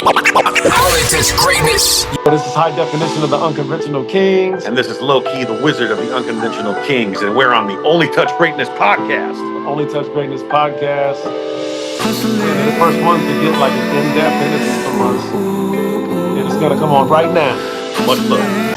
Only touch greatness. This is High Definition of the Unconventional Kingz. And this is Low Key, the Wizard of the Unconventional Kingz. And we're on the Only Touch Greatness podcast. The Only Touch Greatness podcast. We're the first ones to get like an in-depth interview from us. And it's going to come on right now. Much love.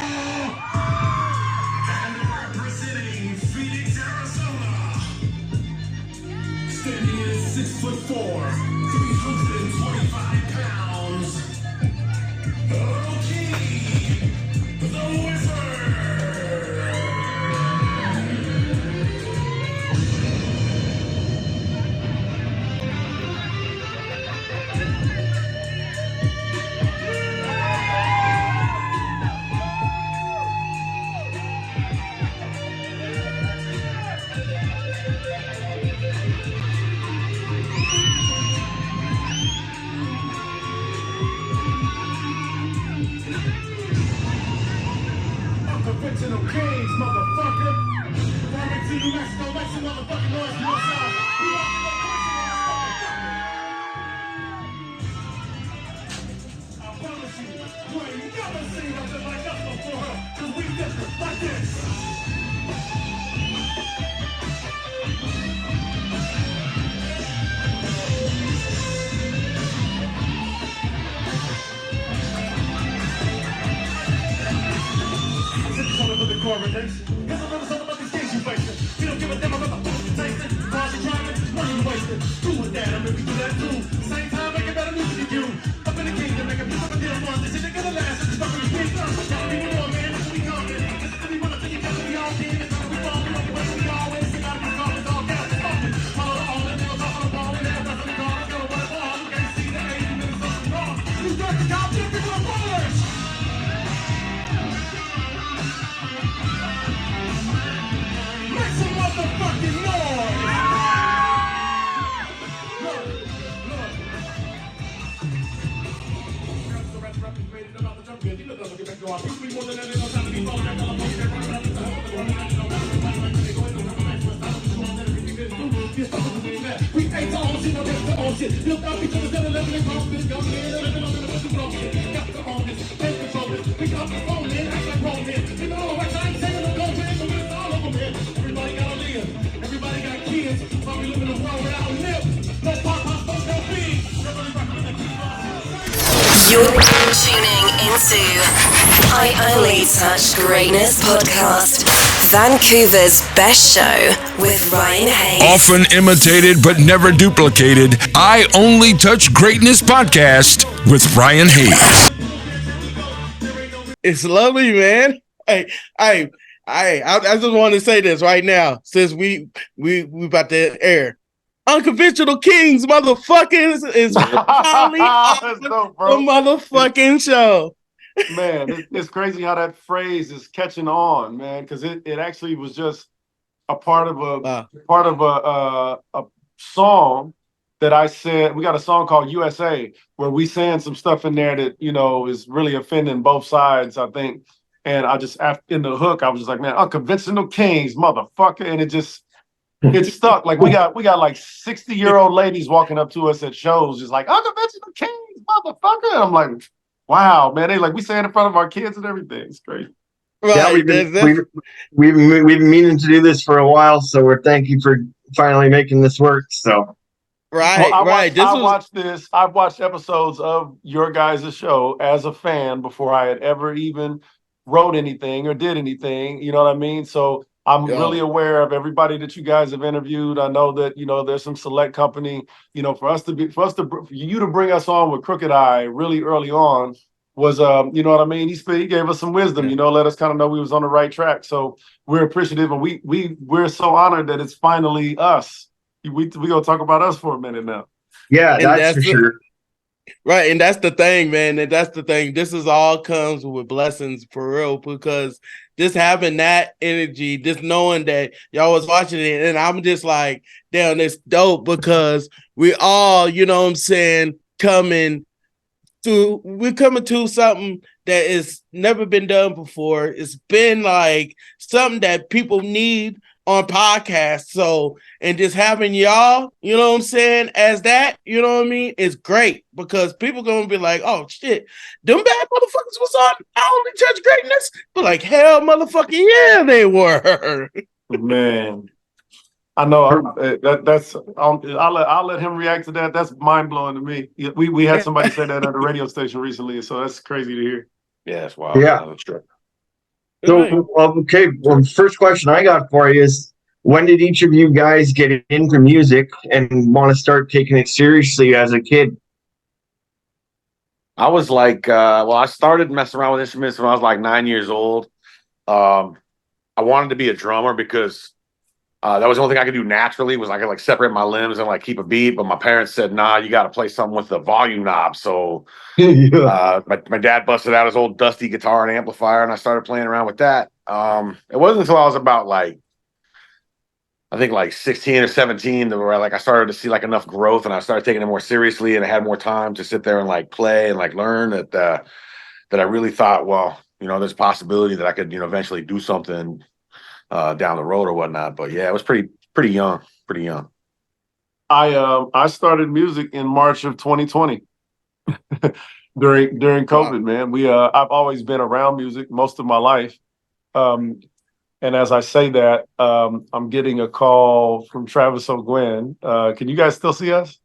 Unconventional Kingz, motherfucker. Coming to you, Mexico, make some motherfucking noise for yourself. I promise you, you ain't never seen nothing like us before, cause we different like this. Coronation. Here's a little something about these things you facing. We don't give a damn about the food you tasting. Cars you driving, money you wasting. Do with that, I mean we do that too. Same time, making better music than you. Up in the kingdom, making music with deal ones. This shit ain't gonna last. It's stuck in the kingdom. Gotta be more, man. This is we coming. This is we running till you get to the all in. It's how we falling, like the way we always. It gotta be calling, all gas is pumping. Follow the all in, nails off on the ball, and ass off on the car. Gotta run it all. You can't see the 80 minutes of the wrong. You got the top, you people are ballers. Make some motherfucking noise! We ain't all shit, no that's the old shit. Built up each other's living in hospital, young men, living on the pussy broke it. Got to own this, take control it. We got the phone in, act like grown men. You know, right, I ain't saying no go to it, but it's all over, man. Everybody gotta live. Everybody got kids. While we live in a world without live. No pop, pop, no big. You're tuning into I Only Touch Greatness podcast, Vancouver's best show with Ryan Hayes. Often imitated but never duplicated, I Only Touch Greatness podcast with Ryan Hayes. It's lovely, man. Hey, I just want to say this right now, since we about to air. Unconventional Kingz, motherfuckers, is finally on dope, the motherfucking show. Man, it's crazy how that phrase is catching on, man, because it actually was just a part of a song that I said. We got a song called USA where we saying some stuff in there that, you know, is really offending both sides, I think. And I just, in the hook, I was just like, man, Unconventional Kingz, motherfucker. And it stuck. Like we got like 60-year-old ladies walking up to us at shows, just like Unconventional Kingz, motherfucker. And I'm like, wow, man. They like, we say it in front of our kids and everything. It's crazy. Right, yeah, we've been meaning to do this for a while, so we're thank you for finally making this work. So right. I've watched episodes of your guys' show as a fan before I had ever even wrote anything or did anything. You know what I mean? So I'm really aware of everybody that you guys have interviewed. I know that, you know, there's some select company, you know, for you to bring us on with Crooked Eye really early on was, you know what I mean? He gave us some wisdom, you know, let us kind of know we was on the right track. So we're appreciative, and we're so honored that it's finally us. We gonna talk about us for a minute now. Yeah, that's for sure. Right, and that's the thing, man. And that's the thing. This is all comes with blessings for real, because just having that energy, just knowing that y'all was watching it, and I'm just like, damn, it's dope, because we all, you know what I'm saying, we're coming to something that is never been done before. It's been like something that people need on podcasts. So, and just having y'all, you know what I'm saying, as that, you know what I mean, is great because people gonna be like, oh shit, them bad motherfuckers was on I Only Touch Greatness. But like, hell, motherfucker, yeah, they were. Man, I know that's I'll let him react to that. That's mind blowing to me. We had somebody say that at a radio station recently, so that's crazy to hear. Yeah, that's wild. Yeah. That's true. So, okay. Well, first question I got for you is, when did each of you guys get into music and want to start taking it seriously as a kid? I was like, I started messing around with instruments when I was like 9 years old. I wanted to be a drummer because that was the only thing I could do naturally was I could like separate my limbs and like keep a beat. But my parents said, nah, you got to play something with the volume knob. So my dad busted out his old dusty guitar and amplifier, and I started playing around with that. It wasn't until I was about like, I think like 16 or 17 where like I started to see like enough growth and I started taking it more seriously and I had more time to sit there and like play and like learn that I really thought, well, there's a possibility that I could, eventually do something down the road or whatnot. But yeah, it was pretty young. I started music in March of 2020 during COVID, man. I've always been around music most of my life. And as I say that, I'm getting a call from Travis O'Gwen. Can you guys still see us?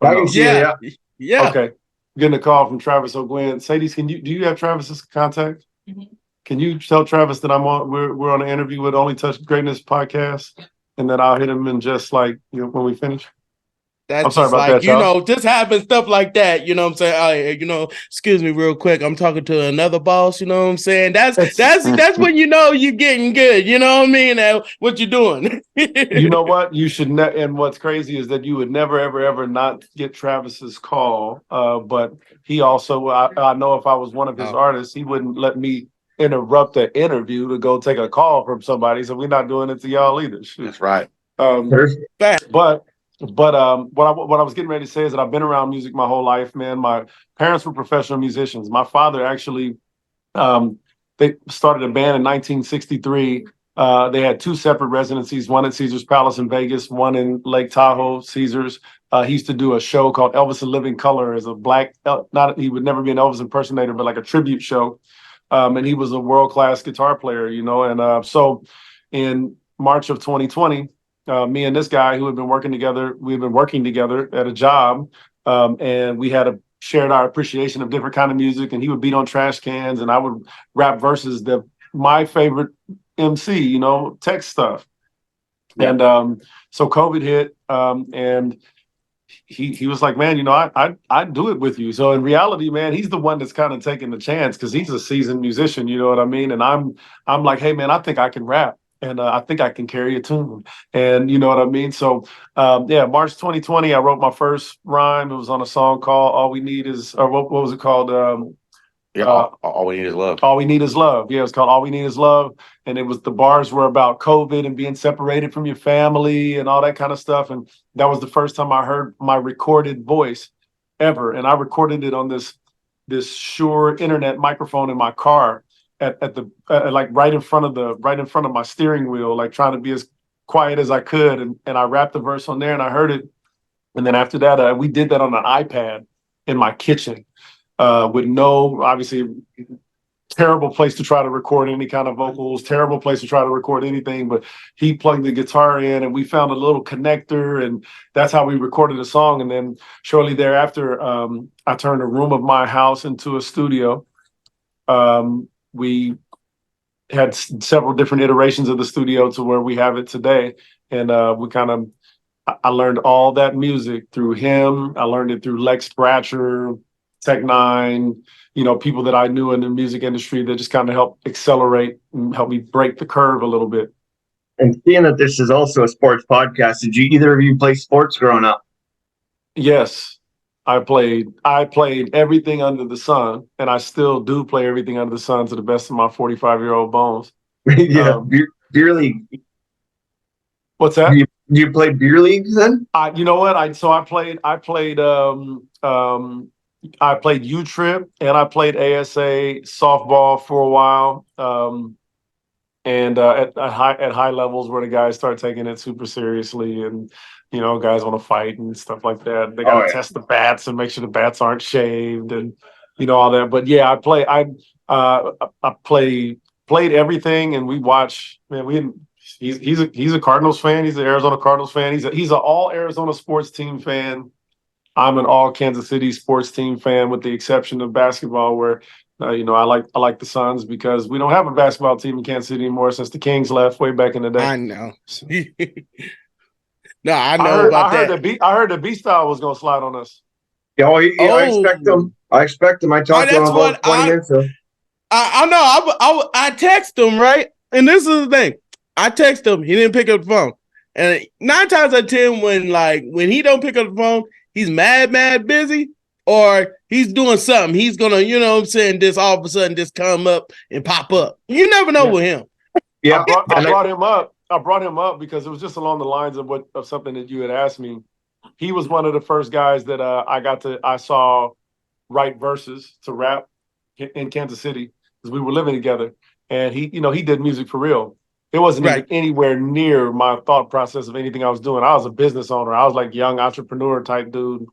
I can see you, yeah. Okay. Getting a call from Travis O'Gwen. Sadie, do you have Travis's contact? Mm-hmm. Can you tell Travis that we're on an interview with Only Touch Greatness podcast, and then I'll hit him in just like when we finish. That's I'm sorry just about like, that, y'all. just happen stuff like that. You know what I'm saying? Excuse me real quick. I'm talking to another boss. You know what I'm saying? That's when you're getting good. You know what I mean? What you're doing. You know what? You should and what's crazy is that you would never, ever, ever not get Travis's call. But he also, I know if I was one of his artists, he wouldn't let me interrupt an interview to go take a call from somebody. So we're not doing it to y'all either. Shoot. That's right. But what I was getting ready to say is that I've been around music my whole life, man. My parents were professional musicians. My father actually, they started a band in 1963. They had two separate residencies, one at Caesar's Palace in Vegas, one in Lake Tahoe, Caesar's. He used to do a show called Elvis in Living Color as a black, he would never be an Elvis impersonator, but like a tribute show. And he was a world-class guitar player, and so in March of 2020, me and this guy who had been working together, we've been working together at a job, and we had shared our appreciation of different kind of music, and he would beat on trash cans and I would rap verses that my favorite MC, tech stuff. Yeah. And so COVID hit, and he was like, man, I'd do it with you. So in reality, man, he's the one that's kind of taking the chance because he's a seasoned musician, you know what I mean? And I'm like, hey, man, I think I can rap. And I think I can carry a tune, and you know what I mean? So, March 2020, I wrote my first rhyme. It was on a song called All We Need Is, or what was it called? All We Need Is Love. All We Need Is Love. Yeah, it was called All We Need Is Love. And the bars were about COVID and being separated from your family and all that kind of stuff. And that was the first time I heard my recorded voice ever. And I recorded it on this Shure internet microphone in my car. At the like right in front of my steering wheel, like trying to be as quiet as I could, and I rapped the verse on there, and I heard it, and then after that, we did that on an iPad in my kitchen, with no, obviously, terrible place to try to record any kind of vocals, terrible place to try to record anything, but he plugged the guitar in, and we found a little connector, and that's how we recorded the song, and then shortly thereafter, I turned a room of my house into a studio. We had several different iterations of the studio to where we have it today. And I learned all that music through him. I learned it through Lex Scratcher, Tech N9ne, people that I knew in the music industry that just kind of helped accelerate and help me break the curve a little bit. And seeing that this is also a sports podcast, did either of you play sports growing up? Yes. I played everything under the sun, and I still do play everything under the sun to the best of my 45-year-old bones. Yeah, beer league. What's that? You played beer leagues then? You know what? I played U-Trip and I played ASA softball for a while. and at high levels where the guys start taking it super seriously, and guys want to fight and stuff like that. They got to test the bats and make sure the bats aren't shaved, and all that. But yeah, played everything, and we watch. Man, he's a Cardinals fan. He's an Arizona Cardinals fan. He's an all Arizona sports team fan. I'm an all Kansas City sports team fan, with the exception of basketball, where I like the Suns, because we don't have a basketball team in Kansas City anymore since the Kings left way back in the day. I know. No, I know I heard that B-Style was going to slide on us. Yeah, I expect them. I talked to him about 20 minutes ago. I know. I text him, right? And this is the thing. I text him. He didn't pick up the phone. And 9 times out of 10, when he don't pick up the phone, he's mad busy, or he's doing something. He's going to, just all of a sudden just come up and pop up. You never know with him. Yeah, I brought him up. I brought him up because it was just along the lines of something that you had asked me. He was one of the first guys that I saw write verses to rap in Kansas City, because we were living together, and he did music for real. It wasn't even anywhere near my thought process of anything I was doing. I was a business owner. I was like young entrepreneur type dude.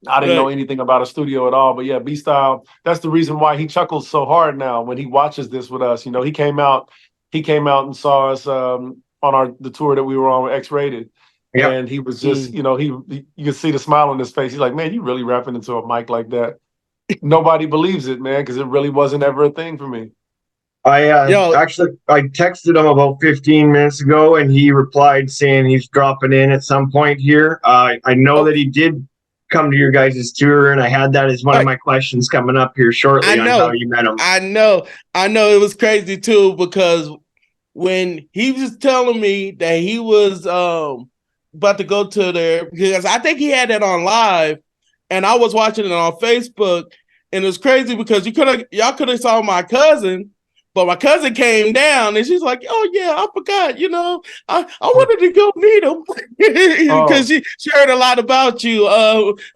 I didn't know anything about a studio at all. But yeah, B-Style, that's the reason why he chuckles so hard now when he watches this with us. He came out and saw us on the tour that we were on with X-Rated. Yeah. And he was just, you could see the smile on his face. He's like, man, you really rapping into a mic like that? Nobody believes it, man, because it really wasn't ever a thing for me. I texted him about 15 minutes ago, and he replied saying he's dropping in at some point here. I know that he did come to your guys' tour, and I had that as one of my questions coming up here shortly on how you met him. I know it was crazy too, because when he was telling me that he was about to go to there, because I think he had that on live, and I was watching it on Facebook, and it was crazy because y'all could have saw my cousin. But my cousin came down, and she's like, "Oh yeah, I forgot. I wanted to go meet him because she heard a lot about you."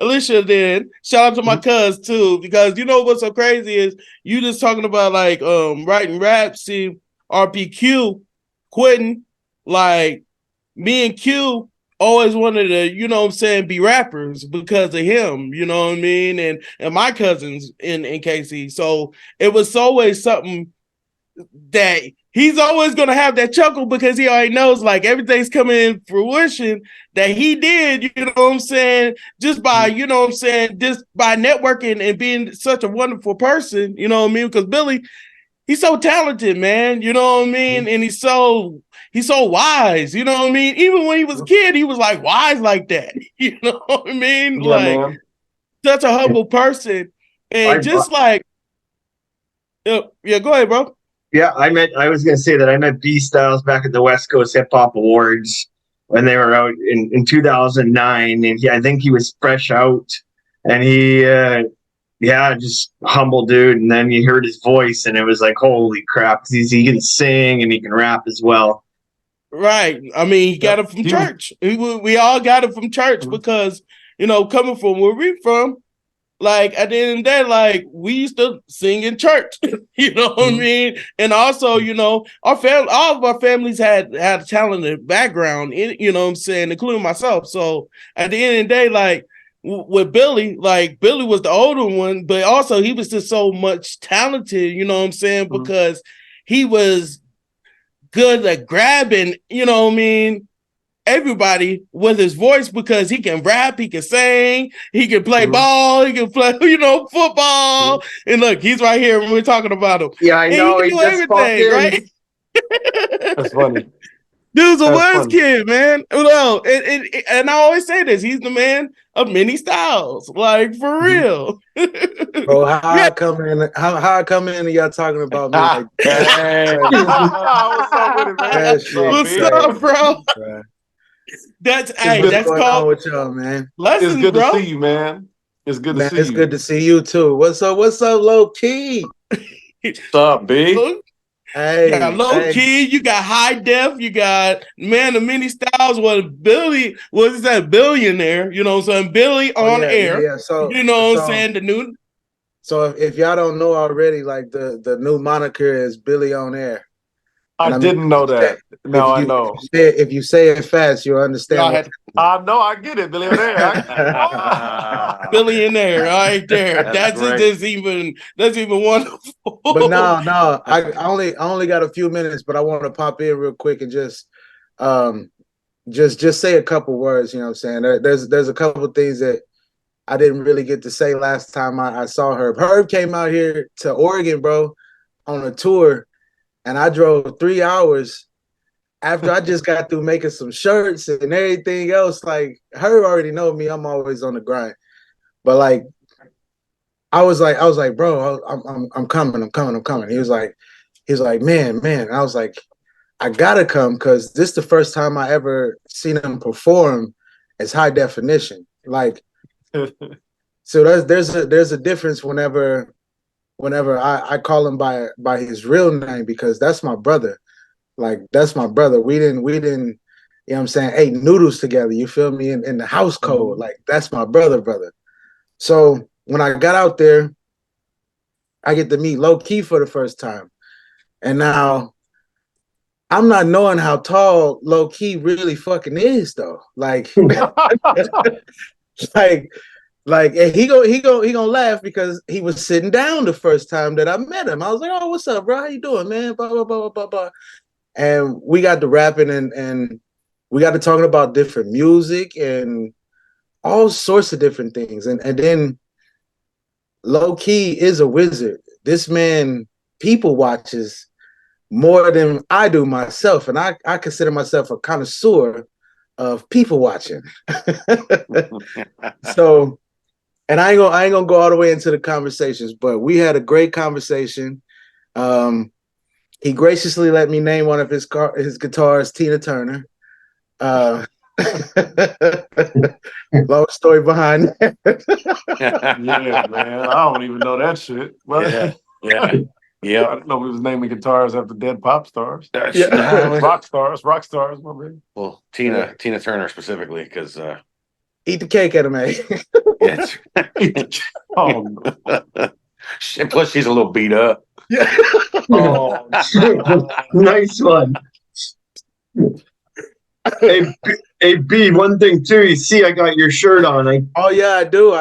Alicia did. Shout out to my cousin too, because what's so crazy is you just talking about writing raps. See, RPQ, Quentin, like me and Q always wanted to, be rappers because of him, you know what I mean, and my cousins in KC. So it was always something that he's always going to have that chuckle, because he already knows everything's coming in fruition that he did, just by, just by networking and being such a wonderful person, because Billy, he's so talented, man, and he's so wise, even when he was a kid, he was wise like that, Man. Such a humble person, and go ahead, bro. Yeah, I was going to say that I met B-Styles back at the West Coast Hip Hop Awards when they were out in 2009. And I think he was fresh out, and he, just humble dude. And then you heard his voice, and it was like, holy crap, he can sing and he can rap as well. Right. I mean, he got it from church. We all got it from church because, coming from where we're from, at the end of the day, we used to sing in church, what I mean? And also, all of our families had a talented background, including myself. So at the end of the day, with Billy, Billy was the older one, but also he was just so much talented, because he was good at grabbing, everybody with his voice, because he can rap, he can sing, he can play ball, he can play, football. And look, he's right here when we're talking about him. Yeah, I know. He can do everything, right? That's funny. Dude's a West kid, man. Well, and I always say this: he's the man of many styles, for real. Bro, how I come in and y'all talking about me like that? What's up with it, man? What's up, bro? That's called with y'all, man. It's good to see you, man. It's good to see you. It's good to see you too. What's up, low key? What's up, B? Hey, you got low key, you got high def, you got man of many styles. Billy was that billionaire, Billy on air. Yeah. So I'm saying, the new. So if y'all don't know already, the new moniker is Billy on Air. I didn't know that. Now I know. If you say it fast, you'll understand. I know. I get it, billionaire. Billionaire, right there. That's even wonderful. But no, I only got a few minutes, but I want to pop in real quick and just say a couple words. You know what I'm saying? There's a couple things that I didn't really get to say last time I saw Herb. Herb came out here to Oregon, bro, on a tour, and I drove 3 hours after I just got through making some shirts and everything else. Like, Herb already know me. I'm always on the grind. But like, I was like, bro, I'm coming. He was like, man. And I was like, I gotta come because this is the first time I ever seen him perform as high definition. Like, so there's a difference whenever I call him by his real name, because that's my brother. Like, that's my brother. We didn't, you know what I'm saying, ate noodles together, you feel me, in the house code. Like, that's my brother. So when I got out there, I get to meet Low Key for the first time. And now I'm not knowing how tall Low Key really fucking is though. Like, like and he gonna laugh because he was sitting down the first time that I met him. I was like, oh, what's up, bro? How you doing, man? Blah, blah, blah, blah, blah, blah. And we got to rapping and we got to talking about different music and all sorts of different things. And then Low Key is a wizard. This man people watches more than I do myself. And I consider myself a connoisseur of people watching. So, and I ain't gonna go all the way into the conversations, but we had a great conversation. He graciously let me name one of his guitars, Tina Turner. Long story behind that. Yeah, man. I don't even know that shit. But Yeah. I didn't know we was naming guitars after dead pop stars. Yeah. rock stars, my man. Well, Tina Turner specifically, because eat the cake, anime. yes. Oh, no. And plus, she's a little beat up. Yeah. Oh, Nice one. Hey, B, one thing too, you see I got your shirt on. Oh yeah, I do.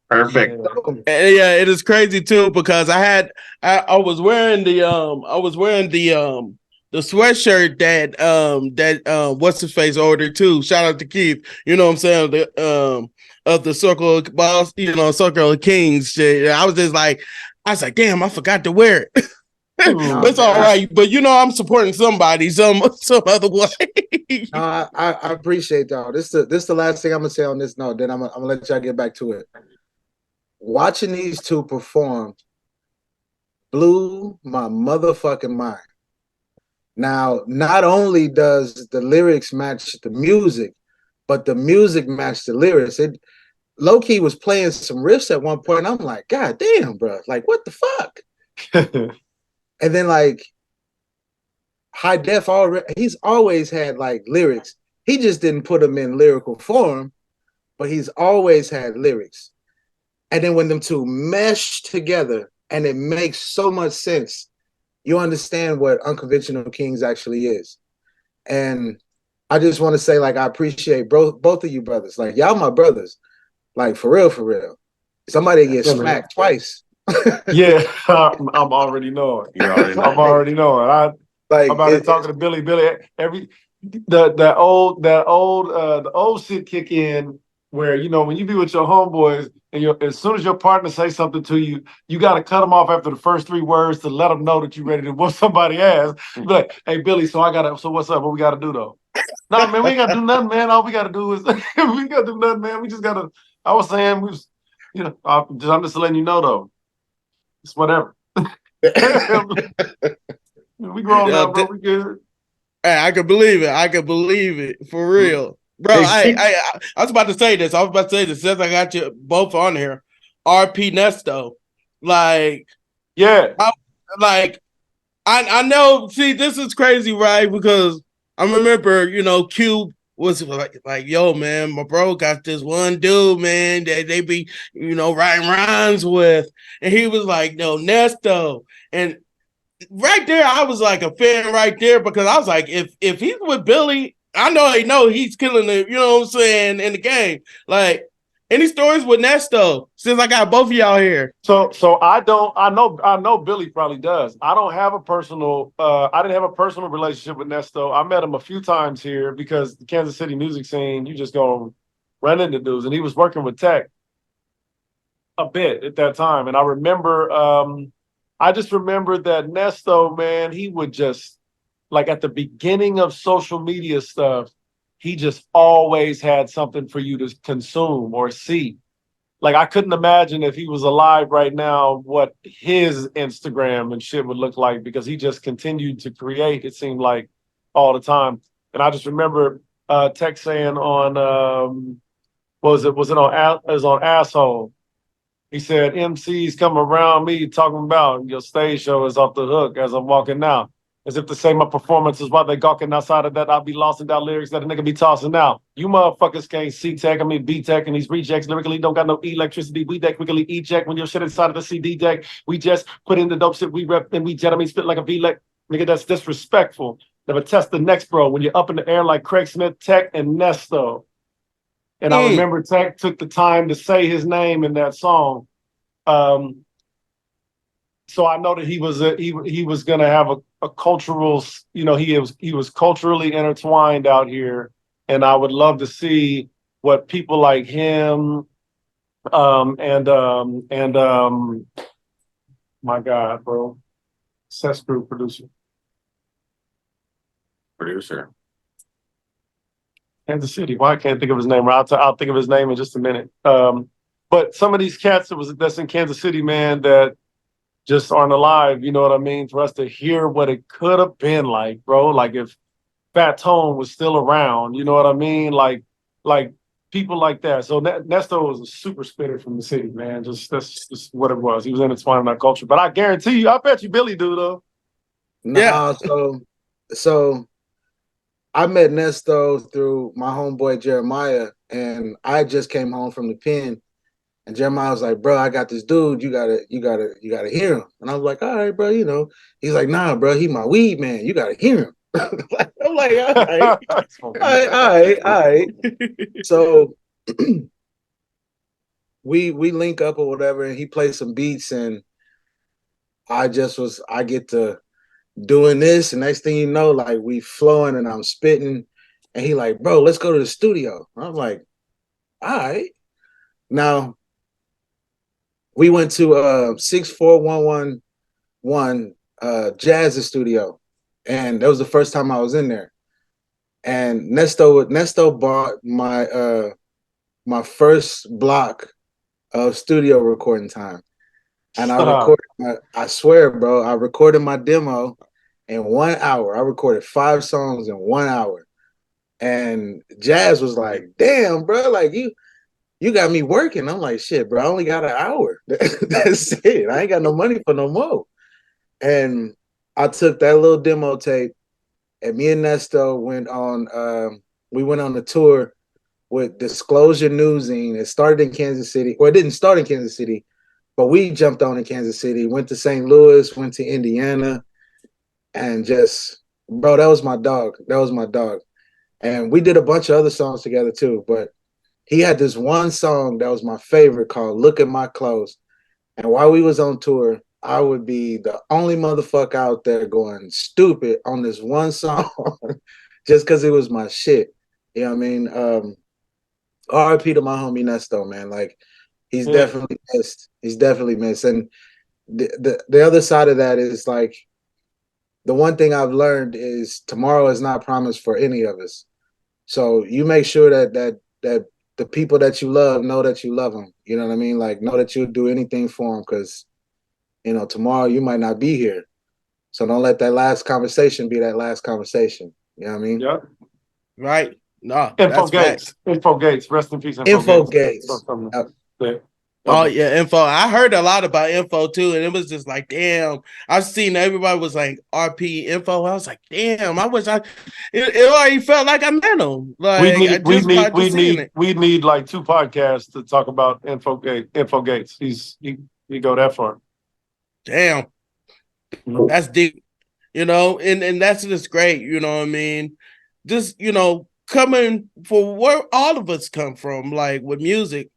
Perfect. Yeah, it is crazy too because I was wearing the sweatshirt that what's his face ordered too. Shout out to Keith. You know what I'm saying? Of the Circle of Boss, Circle of Kingz shit. I was like, damn, I forgot to wear it. It's all right, but I'm supporting somebody some other way. I appreciate y'all. This is the last thing I'm gonna say on this note. Then I'm gonna let y'all get back to it. Watching these two perform blew my motherfucking mind. Now, not only does the lyrics match the music, but the music matched the lyrics. Low Key was playing some riffs at one point. I'm like, God damn, bro. Like, what the fuck? And then like High Def he's always had like lyrics. He just didn't put them in lyrical form, but he's always had lyrics. And then when them two mesh together and it makes so much sense, you understand what Unconventional Kingz actually is. And I just want to say, like, I appreciate both of you brothers. Like, y'all my brothers. Like, for real. Somebody gets smacked twice. Yeah, I'm already knowing. I'm already knowing. I'm about to talk to Billy. The old shit kick in where when you be with your homeboys and as soon as your partner says something to you, you got to cut them off after the first 3 words to let them know that you're ready to whoop somebody ass. Be like, hey Billy, so what's up? What we got to do though? No, man, we ain't got to do nothing, man. All we got to do is we ain't got to do nothing, man. We just got to. I was saying I'm just letting you know though. It's whatever. We grown now, bro. We good. Hey, I can believe it for real, bro. I was about to say this. Since I got you both on here, RP Nesto, like, yeah, I know. See, this is crazy, right? Because I remember, Cube was like, yo, man, my bro got this one dude, man, that they be, writing rhymes with. And he was like, no, Nesto. And right there, I was like a fan right there because I was like, if he's with Billy, I know he's killing it. You know what I'm saying in the game. Like, any stories with Nesto? Since I got both of y'all here. So I know Billy probably does. I don't have a personal I didn't have a personal relationship with Nesto. I met him a few times here because the Kansas City music scene, you just go run into dudes, and he was working with Tech a bit at that time. And I remember I just remember that Nesto, man, he would just, like, at the beginning of social media stuff, he just always had something for you to consume or see. Like, I couldn't imagine if he was alive right now what his Instagram and shit would look like, because he just continued to create, it seemed like, all the time. And I just remember Tech saying on was it on Asshole? He said, MCs come around me talking about your stage show is off the hook as I'm walking out. As if to say my performance is while they gawking outside of that, I'll be lost in that lyrics that a nigga be tossing out. You motherfuckers can't see tech, I mean B-Tech, and these rejects lyrically don't got no electricity. We deck quickly eject when your shit inside of the CD deck. We just put in the dope shit we rep and we jet. I mean spit like a V-Lec. Nigga, that's disrespectful. Never test the next, bro. When you're up in the air like Craig Smith, Tech, and Nesto. And I remember Tech took the time to say his name in that song. So I know that he was gonna have a cultural, you know, he was culturally intertwined out here, and I would love to see what people like him, and my God, bro, Sess Group producer, Kansas City. Why I can't think of his name? I'll think of his name in just a minute. But some of these cats that's in Kansas City, man, that just aren't alive, you know what I mean? For us to hear what it could have been like, bro. Like if Fat Tone was still around, you know what I mean? Like people like that. So Nesto was a super spitter from the city, man. That's just what it was. He was intertwined in our culture. But I guarantee you, I bet you Billy do though. Nah, so I met Nesto through my homeboy Jeremiah, and I just came home from the pen. And Jeremiah was like, bro, I got this dude. You gotta hear him. And I was like, all right, bro, you know. He's like, nah, bro, he my weed man. You gotta hear him. I'm like, all right. So we link up or whatever, and he plays some beats, and I get to doing this, and next thing you know, like we flowing and I'm spitting, and he like, bro, let's go to the studio. I'm like, all right. Now we went to 64111 Jazz's studio, and that was the first time I was in there. And Nesto bought my first block of studio recording time. And I swear, bro, I recorded my demo in 1 hour. I recorded 5 songs in 1 hour. And Jazz was like, damn, bro, like you got me working. I'm like, shit, bro, I only got an hour. That's it. I ain't got no money for no more. And I took that little demo tape, and me and Nesto went on the tour with Disclosure Newsing. It started in Kansas City. Well, it didn't start in Kansas City, but we jumped on in Kansas City, went to St. Louis, went to Indiana, and just, bro, that was my dog. That was my dog. And we did a bunch of other songs together too, but he had this one song that was my favorite called Look at My Clothes. And while we was on tour, I would be the only motherfucker out there going stupid on this one song just because it was my shit. You know what I mean? RIP to my homie Nesto, man. Like, he's definitely missed. He's definitely missed. And the other side of that is, like, the one thing I've learned is tomorrow is not promised for any of us. So you make sure that the people that you love know that you love them. You know what I mean? Like, know that you'll do anything for them, because, you know, tomorrow you might not be here. So don't let that last conversation be that last conversation. You know what I mean? Yeah. Right. No. Info Gates. Rest in peace. Info Gates. Oh yeah, Info. I heard a lot about Info too, and it was just like, damn. I've seen everybody was like RP Info. I was like, damn. I wish it already felt like I met him. Like we need like 2 podcasts to talk about Info Gates. He go that far. Damn. That's deep, and that's just great. You know what I mean? Just coming for where all of us come from, like with music,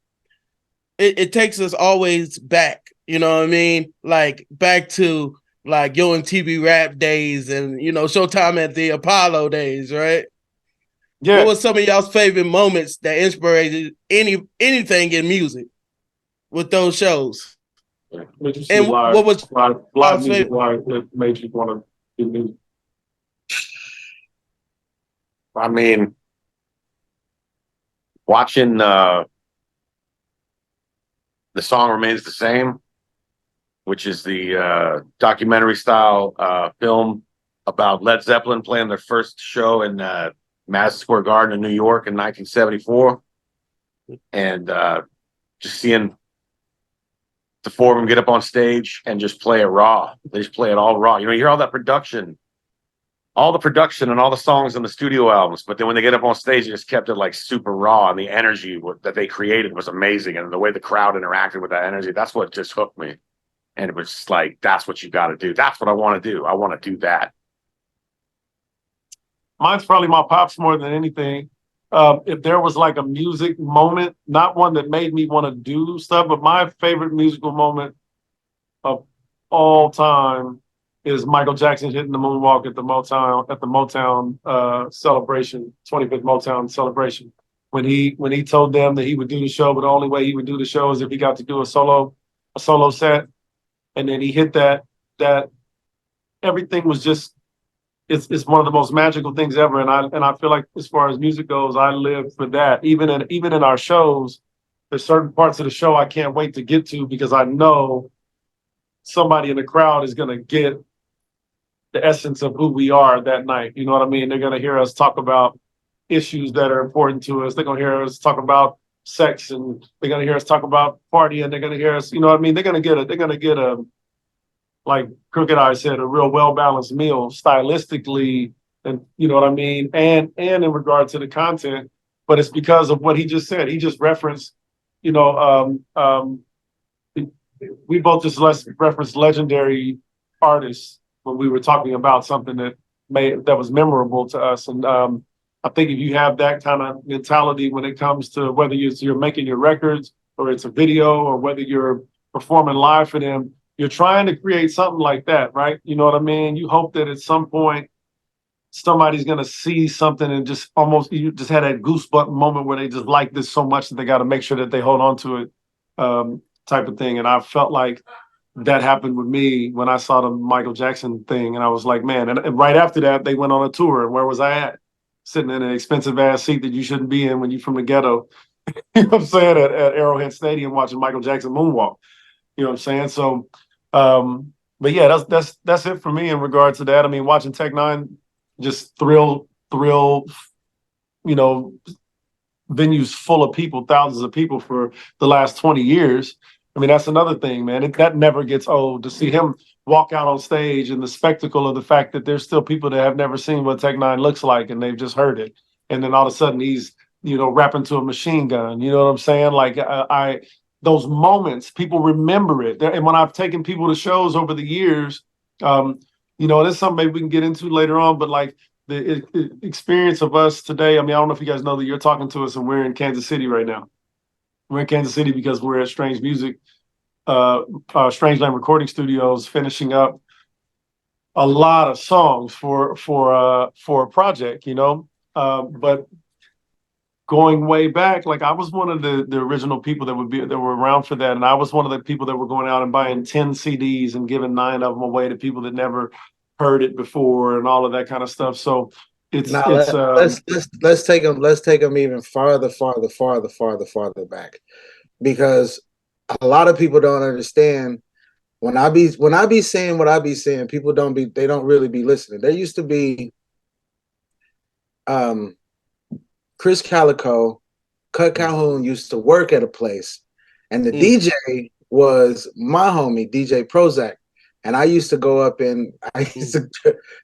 it takes us always back. You know what I mean? Like back to like Yo MTV Rap days and Showtime at the Apollo days, right? Yeah. What was some of y'all's favorite moments that inspired anything in music with those shows? And what was live music that made you want to do music? I mean, watching The Song Remains the Same, which is the documentary style film about Led Zeppelin playing their first show in Madison Square Garden in New York in 1974. And just seeing the four of them get up on stage and just play it raw. They just play it all raw. You hear all that production, all the production and all the songs in the studio albums, but then when they get up on stage, they just kept it like super raw, and the energy that they created was amazing, and the way the crowd interacted with that energy, that's what just hooked me. And it was just like, that's what you got to do. That's what I want to do. I want to do that. Mine's probably my pops more than anything. If there was like a music moment, not one that made me want to do stuff, but my favorite musical moment of all time is Michael Jackson hitting the moonwalk at the Motown celebration, 25th Motown celebration. When he told them that he would do the show, but the only way he would do the show is if he got to do a solo set, and then he hit that everything was just. It's one of the most magical things ever, and I feel like as far as music goes, I live for that. Even in our shows, there's certain parts of the show I can't wait to get to because I know somebody in the crowd is going to get the essence of who we are that night. You know what I mean? They're going to hear us talk about issues that are important to us. They're going to hear us talk about sex, and they're going to hear us talk about partying. They're going to hear us. You know what I mean? They're going to get a like Crooked Eye said, a real well-balanced meal stylistically, and you know what I mean, and in regard to the content, but it's because of what he just said. He just referenced, we both just referenced legendary artists when we were talking about something that was memorable to us. And I think if you have that kind of mentality when it comes to whether you're making your records or it's a video or whether you're performing live for them, you're trying to create something like that, right? You know what I mean? You hope that at some point somebody's going to see something and you just had that goosebump moment where they just like this so much that they got to make sure that they hold on to it, type of thing. And I felt like that happened with me when I saw the Michael Jackson thing. And I was like, man, and right after that, they went on a tour. And where was I at? Sitting in an expensive ass seat that you shouldn't be in when you're from the ghetto, you know what I'm saying, at Arrowhead Stadium watching Michael Jackson moonwalk. You know what I'm saying? So, but yeah, that's it for me in regards to that. I mean, watching Tech N9ne just thrill, venues full of people, thousands of people for the last 20 years. I mean, that's another thing, man. That never gets old to see him walk out on stage and the spectacle of the fact that there's still people that have never seen what Tech N9ne looks like and they've just heard it. And then all of a sudden he's, rapping to a machine gun. You know what I'm saying? Like those moments, people remember it. And when I've taken people to shows over the years, there's something maybe we can get into later on, but like the experience of us today, I mean, I don't know if you guys know that you're talking to us and we're in Kansas City right now. We're in Kansas City because we're at Strange Music, Strangeland Recording Studios, finishing up a lot of songs for a project, but going way back, like I was one of the original people that were around for that, and I was one of the people that were going out and buying 10 CDs and giving 9 of them away to people that never heard it before and all of that kind of stuff. So let's take them even farther back, because a lot of people don't understand. When I be saying what I be saying, people don't really be listening. There used to be Chris Calico, Cut Calhoun used to work at a place, and the DJ was my homie, DJ Prozac. And I used to go up in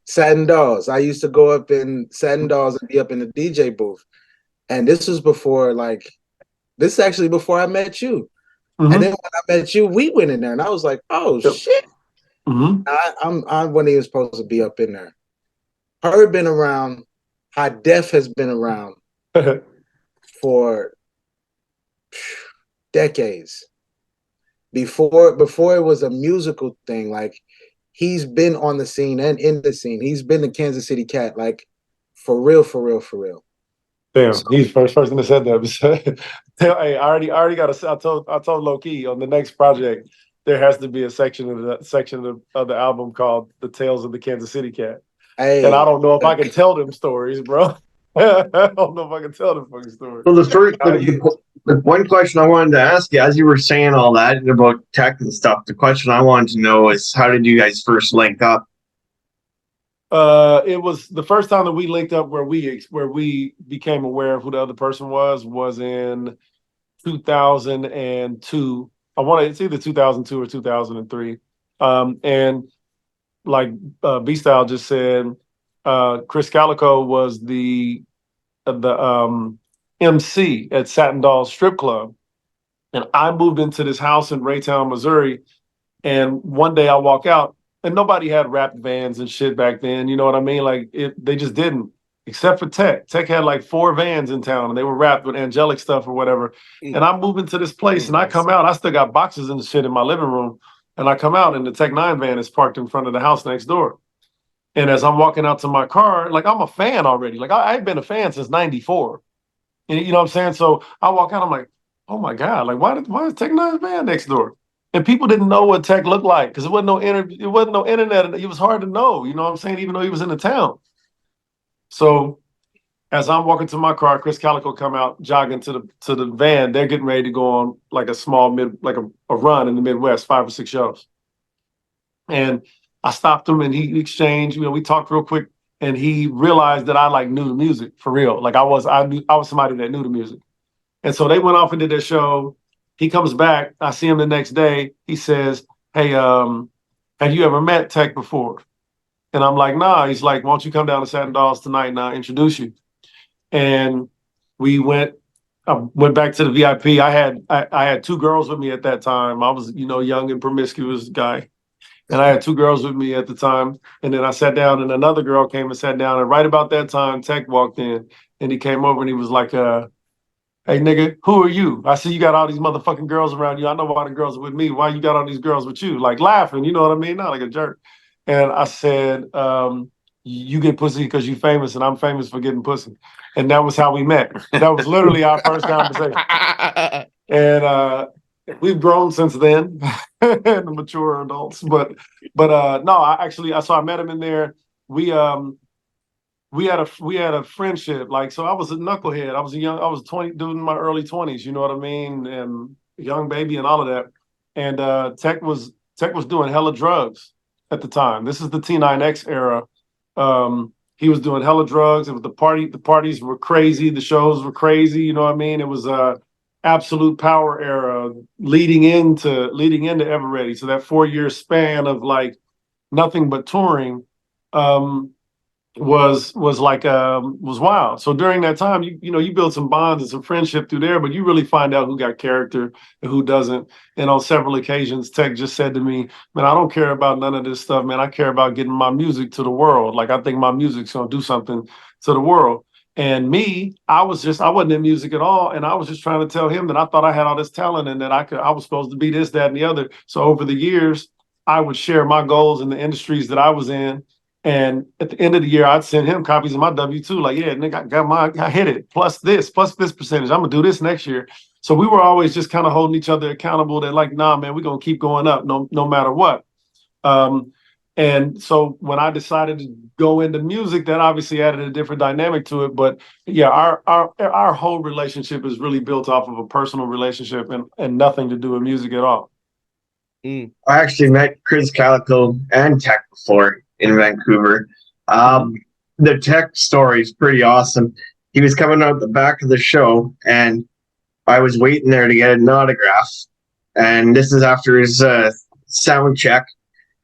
Satin Dolls. I used to go up in Satin Dolls and be up in the DJ booth. And this was before I met you. Mm-hmm. And then when I met you, we went in there and I was like, oh shit. Mm-hmm. I wasn't even supposed to be up in there. Herb been around. High Def has been around for decades. Before it was a musical thing, like he's been on the scene and in the scene. He's been the Kansas City Cat, like for real, for real, for real. Damn, he's the first person that said that. Hey, I already got I told Low Key on the next project there has to be a section of the album called "The Tales of the Kansas City Cat." Hey, and I don't know if I can tell them stories, bro. I don't know if I can tell them fucking stories. Well, the one question I wanted to ask you, as you were saying all that about tech and stuff, the question I wanted to know is how did you guys first link up? It was the first time that we linked up where we became aware of who the other person was in 2002. It's either 2002 or 2003. And like B Style just said, Chris Calico was the MC at Satin Dolls Strip Club, and I moved into this house in Raytown, Missouri. And one day I walk out, and nobody had wrapped vans and shit back then. You know what I mean? Like they just didn't, except for Tech. Tech had like 4 vans in town, and they were wrapped with angelic stuff or whatever. And I move into this place, and I come out. I still got boxes and shit in my living room, and I come out, and the Tech N9ne van is parked in front of the house next door. And as I'm walking out to my car, like I'm a fan already. Like I've been a fan since '94. And you know what I'm saying? So I walk out, I'm like, oh my God, like why is Tech N9ne's van next door? And people didn't know what Tech looked like because it wasn't no internet. And it was hard to know, you know what I'm saying, even though he was in the town. So as I'm walking to my car, Chris Calico come out jogging to the van. They're getting ready to go on like a small a run in the Midwest, 5 or 6 shows. And I stopped him and he exchanged, we talked real quick, and he realized that I like knew the music for real. Like I was somebody that knew the music. And so they went off and did their show. He comes back. I see him the next day. He says, hey, have you ever met Tech before? And I'm like, nah. He's like, why don't you come down to Satin Dolls tonight and I'll introduce you. And I went back to the VIP. I had 2 girls with me at that time. I was, young and promiscuous guy. And I had 2 girls with me at the time. And then I sat down and another girl came and sat down. And right about that time, Tech walked in and he came over and he was like, hey, nigga, who are you? I see you got all these motherfucking girls around you. I know why the girls are with me. Why you got all these girls with you? Like laughing, you know what I mean? Not like a jerk. And I said, you get pussy because you famous and I'm famous for getting pussy. And that was how we met. That was literally our first conversation. And we've grown since then, mature adults. But no, I met him in there. We had a friendship. Like, so I was a knucklehead. I was 20, dude in my early 20s, you know what I mean? And young baby and all of that. And Tech was doing hella drugs at the time. This is the T9X era. He was doing hella drugs. It was the parties were crazy, the shows were crazy, you know what I mean? It was absolute power era leading into Ever Ready. So that 4-year span of like nothing but touring was wild. So during that time, you build some bonds and some friendship through there, but you really find out who got character and who doesn't. And on several occasions, Tech just said to me, man, I don't care about none of this stuff, man. I care about getting my music to the world. Like I think my music's gonna do something to the world. And me, I wasn't in music at all. And I was just trying to tell him that I thought I had all this talent and that I was supposed to be this, that, and the other. So over the years, I would share my goals in the industries that I was in. And at the end of the year, I'd send him copies of my W-2. Like, yeah, nigga, I hit it. Plus this percentage. I'm gonna do this next year. So we were always just kind of holding each other accountable that like, nah, man, we're gonna keep going up no matter what. And so when I decided to go into music, that obviously added a different dynamic to it. But yeah, our whole relationship is really built off of a personal relationship and nothing to do with music at all. I actually met Chris Calico and Tech before in Vancouver. The Tech story is pretty awesome. He was coming out the back of the show, and I was waiting there to get an autograph. And this is after his sound check.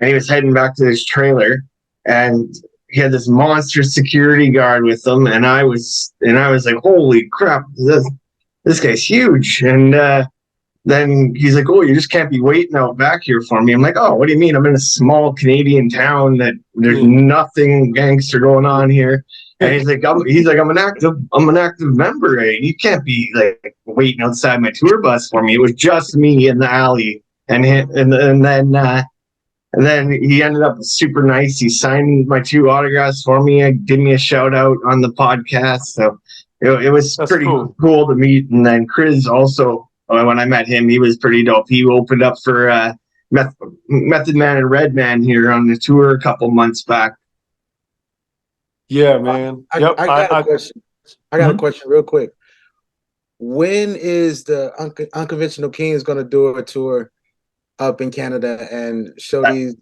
And he was heading back to his trailer, and he had this monster security guard with him. And I was like, holy crap, this guy's huge. And then he's like, "Oh, you just can't be waiting out back here for me." I'm like, "Oh, what do you mean? I'm in a small Canadian town that there's nothing gangster going on here." And he's like, I'm an active member. You can't be like waiting outside my tour bus for me. It was just me in the alley, and then he ended up super nice. He signed my 2 autographs for me and gave me a shout out on the podcast. So it was That's pretty cool to meet. And then Chris also, when I met him, he was pretty dope. He opened up for Method Man and Redman here on the tour a couple months back. Yeah, man. I got a question. I got a question real quick. When is the Unconventional Kingz going to do a tour up in Canada and show these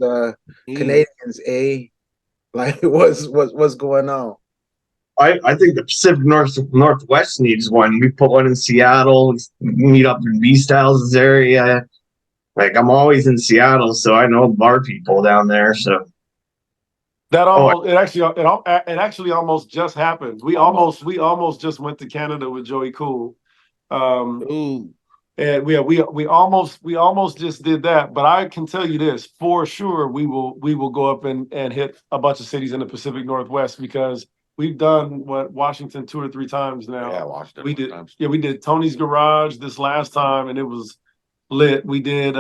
Canadians like what's going on? I think the Pacific Northwest needs one. We put one in Seattle, meet up in B-Styles' area. Like, I'm always in Seattle, so I know bar people down there. So that it actually almost just happened. We almost just went to Canada with Joey Cool. And we almost just did that. But I can tell you this for sure: we will go up and hit a bunch of cities in the Pacific Northwest, because we've done Washington 2 or 3 times now. Yeah, Washington. We did. Times. Yeah, we did Tony's Garage this last time, and it was lit. We did.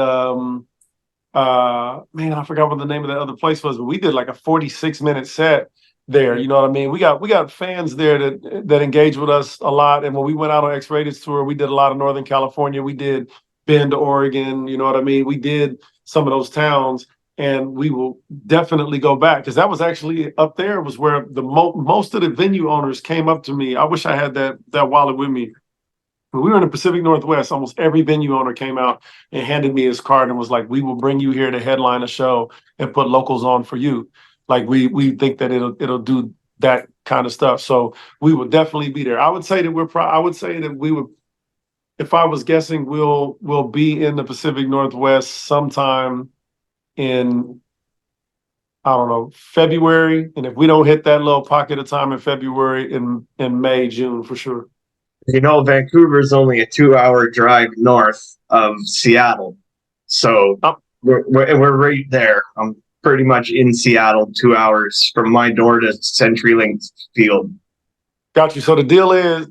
Man, I forgot what the name of that other place was, but we did like a 46-minute set there. You know what I mean? We got fans there that engage with us a lot. And when we went out on X-Rated's tour, we did a lot of Northern California. We did Bend, Oregon. You know what I mean? We did some of those towns, and we will definitely go back, because that was actually up there was where the most of the venue owners came up to me. I wish I had that wallet with me. When we were in the Pacific Northwest, almost every venue owner came out and handed me his card and was like, "We will bring you here to headline a show and put locals on for you." Like, we think that it'll do that kind of stuff. So we will definitely be there. I would say that we would, if I was guessing, we'll be in the Pacific Northwest sometime in, I don't know, February. And if we don't hit that little pocket of time in February, in May, June for sure. You know, Vancouver is only a 2-hour drive north of Seattle, so we're right there. I'm pretty much in Seattle, 2 hours from my door to CenturyLink Field. Got you. So the deal is,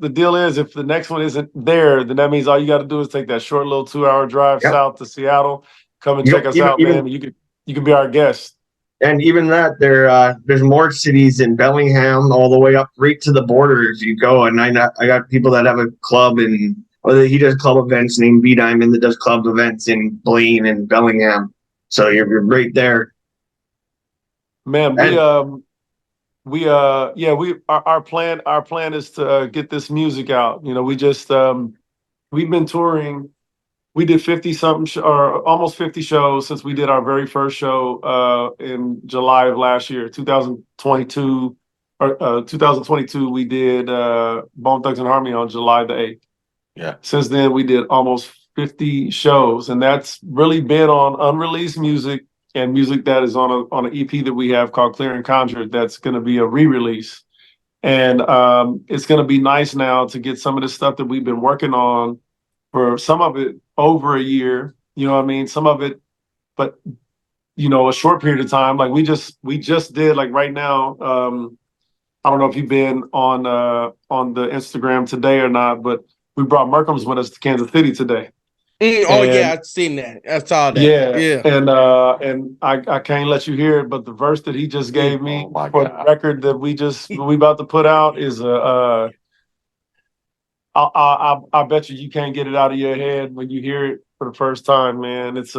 if the next one isn't there, then that means all you got to do is take that short little 2-hour drive south to Seattle. Come and check us out, man. You can be our guest. And even that, there's more cities in Bellingham, all the way up right to the border if you go. And I got people that have a club he does club events named B Diamond that does club events in Blaine and Bellingham. So you're right there. Man, our plan is to get this music out. You know, we've been touring. We did 50-something or almost 50 shows since we did our very first show in July of last year, 2022. Or 2022, we did Bone Thugs and Harmony on July the 8th. Yeah. Since then, we did almost 50 shows, and that's really been on unreleased music and music that is on an EP that we have called Clear and Conjured. That's going to be a re-release, and it's going to be nice now to get some of the stuff that we've been working on for some of it over a year, you know what I mean? Some of it, but you know, a short period of time. Like we just did, like right now. I don't know if you've been on the Instagram today or not, but we brought Merkham's with us to Kansas City today. Yeah, I've seen that. I saw that. Yeah. And I can't let you hear it, but the verse that he just gave me for the record that we about to put out is I bet you can't get it out of your head when you hear it for the first time, man. It's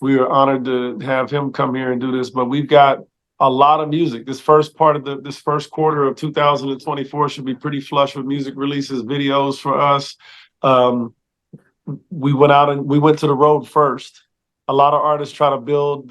we are honored to have him come here and do this, but we've got a lot of music. This first quarter of 2024 should be pretty flush with music releases, videos for us. We went to the road first. A lot of artists try to build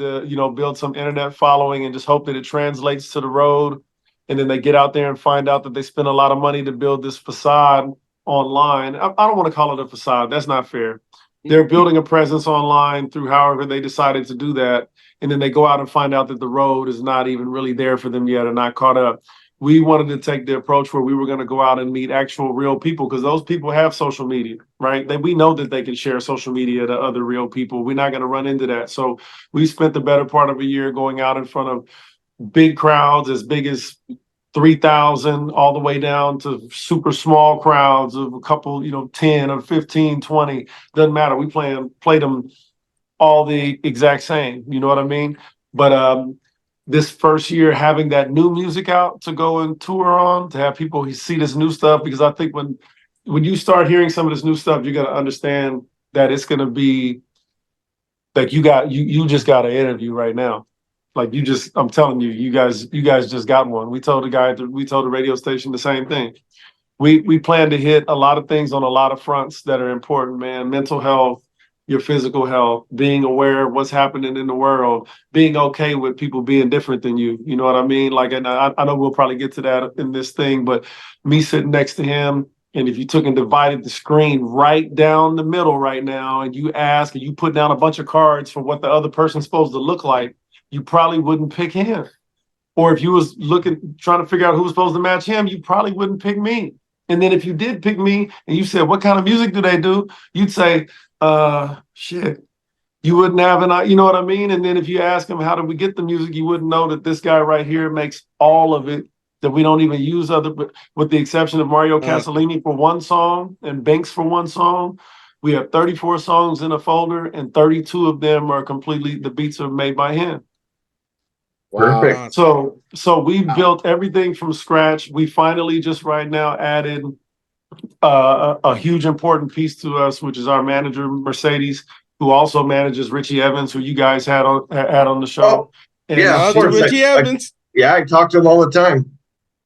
some internet following and just hope that it translates to the road. And then they get out there and find out that they spent a lot of money to build this facade online. I don't want to call it a facade. That's not fair. They're building a presence online through however they decided to do that. And then they go out and find out that the road is not even really there for them yet or not caught up. we wanted to take the approach where we were going to go out and meet actual real people, because those people have social media, right? We know that they can share social media to other real people. We're not going to run into that. So we spent the better part of a year going out in front of big crowds as big as 3,000 all the way down to super small crowds of a couple, 10 or 15, 20. Doesn't matter. We played them all the exact same. You know what I mean? But this first year, having that new music out to go and tour on, to have people see this new stuff, because I think when you start hearing some of this new stuff, you got to understand that it's going to be like you just got an interview right now. Like I'm telling you, you guys just got one. We told the radio station the same thing. We plan to hit a lot of things on a lot of fronts that are important, man. Mental health, your physical health, being aware of what's happening in the world, being okay with people being different than you. You know what I mean? Like, and I know we'll probably get to that in this thing, but me sitting next to him, and if you took and divided the screen right down the middle right now, and you ask, and you put down a bunch of cards for what the other person's supposed to look like, you probably wouldn't pick him. Or if you was trying to figure out who was supposed to match him, you probably wouldn't pick me. And then if you did pick me and you said, what kind of music do they do? You'd say, shit. You wouldn't have you know what I mean? And then if you ask him, how did we get the music? You wouldn't know that this guy right here makes all of it, that we don't even use with the exception of Mario Casalini for one song and Banks for one song. We have 34 songs in a folder, and 32 of them are the beats are made by him. Wow. Perfect. So we built everything from scratch. We finally just right now added a huge important piece to us, which is our manager, Mercedes, who also manages Richie Evans, who you guys had on the show. Oh, yeah, of course. Richie Evans. I talk to him all the time.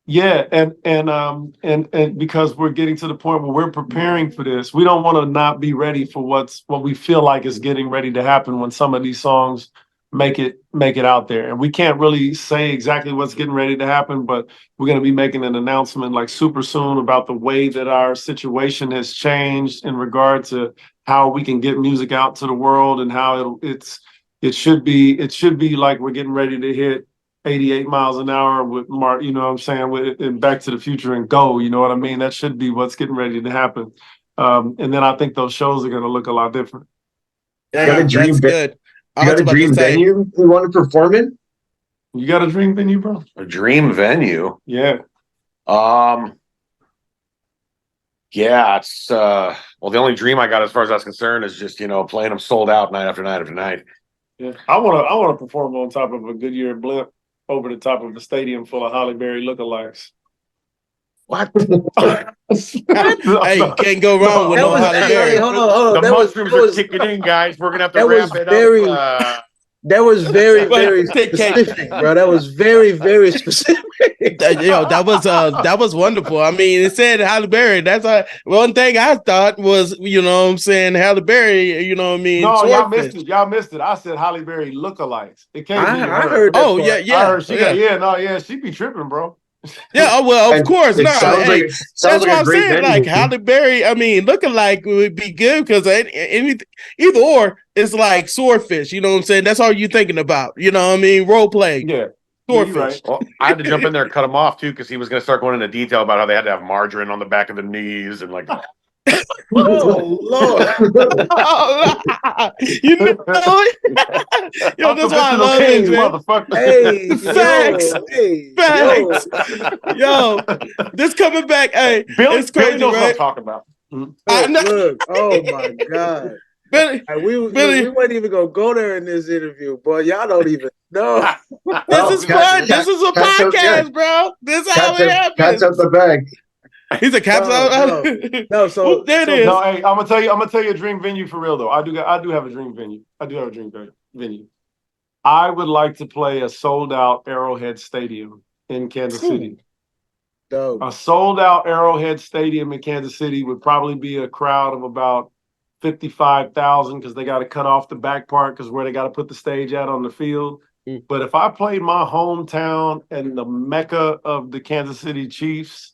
Yeah, and because we're getting to the point where we're preparing for this, we don't want to not be ready for what we feel like is getting ready to happen when some of these songs make it out there. And we can't really say exactly what's getting ready to happen, but we're going to be making an announcement like super soon about the way that our situation has changed in regard to how we can get music out to the world, and how it should be like we're getting ready to hit 88 miles an hour with Mark, you know what I'm saying, with Back to the Future and Go, you know what I mean? That should be what's getting ready to happen. And then I think those shows are going to look a lot different. You got a dream, that's good. You got a dream venue you want to perform in? You got a dream venue, bro? A dream venue? Yeah. Yeah, it's the only dream I got as far as that's concerned is just, playing them sold out night after night after night. Yeah. I want to perform on top of a Goodyear blimp over the top of a stadium full of Halle Berry lookalikes. What? Hey, you can't go wrong with no Halle Berry. Hold on. The mushrooms are kicking in, guys. We're gonna have to wrap it up. That was very, very specific, bro. That was very, very specific. That was wonderful. I mean, it said Halle Berry. That's one thing I thought was, Halle Berry, you know what I mean? No, y'all missed it. I said Halle Berry lookalikes. It can't be her. I heard that. Oh, part. yeah. I heard she be tripping, bro. Yeah, well, of course. No, sounds hey, like that's what I'm saying. venue. Like Halle Berry, I mean, looking like would be good because either or it's like swordfish. You know what I'm saying? That's all you're thinking about. You know what I mean? Role play. Yeah. Swordfish. Right. Well, I had to jump in there and cut him off too because he was going to start going into detail about how they had to have margarine on the back of the knees and like. Oh Lord! You know it? Yo, that's why I love it, man. Hey, Facts. Yo, this coming back. Hey, it's crazy, Billy knows right? what I'm talking about. I know. Look, oh my God. Billy, We weren't even gonna go there in this interview, but y'all don't even know. this is fun. This is a podcast, bro. This is how it happens. Cat's out the bag. He's a cat's out. No, so there it is. No, hey, I'm gonna tell you a dream venue for real though. I do have a dream venue. Venue. I would like to play a sold out Arrowhead Stadium in Kansas City. dope. A sold out Arrowhead Stadium in Kansas City would probably be a crowd of about 55,000 because they got to cut off the back part because where they got to put the stage at on the field. But if I played my hometown and the mecca of the Kansas City Chiefs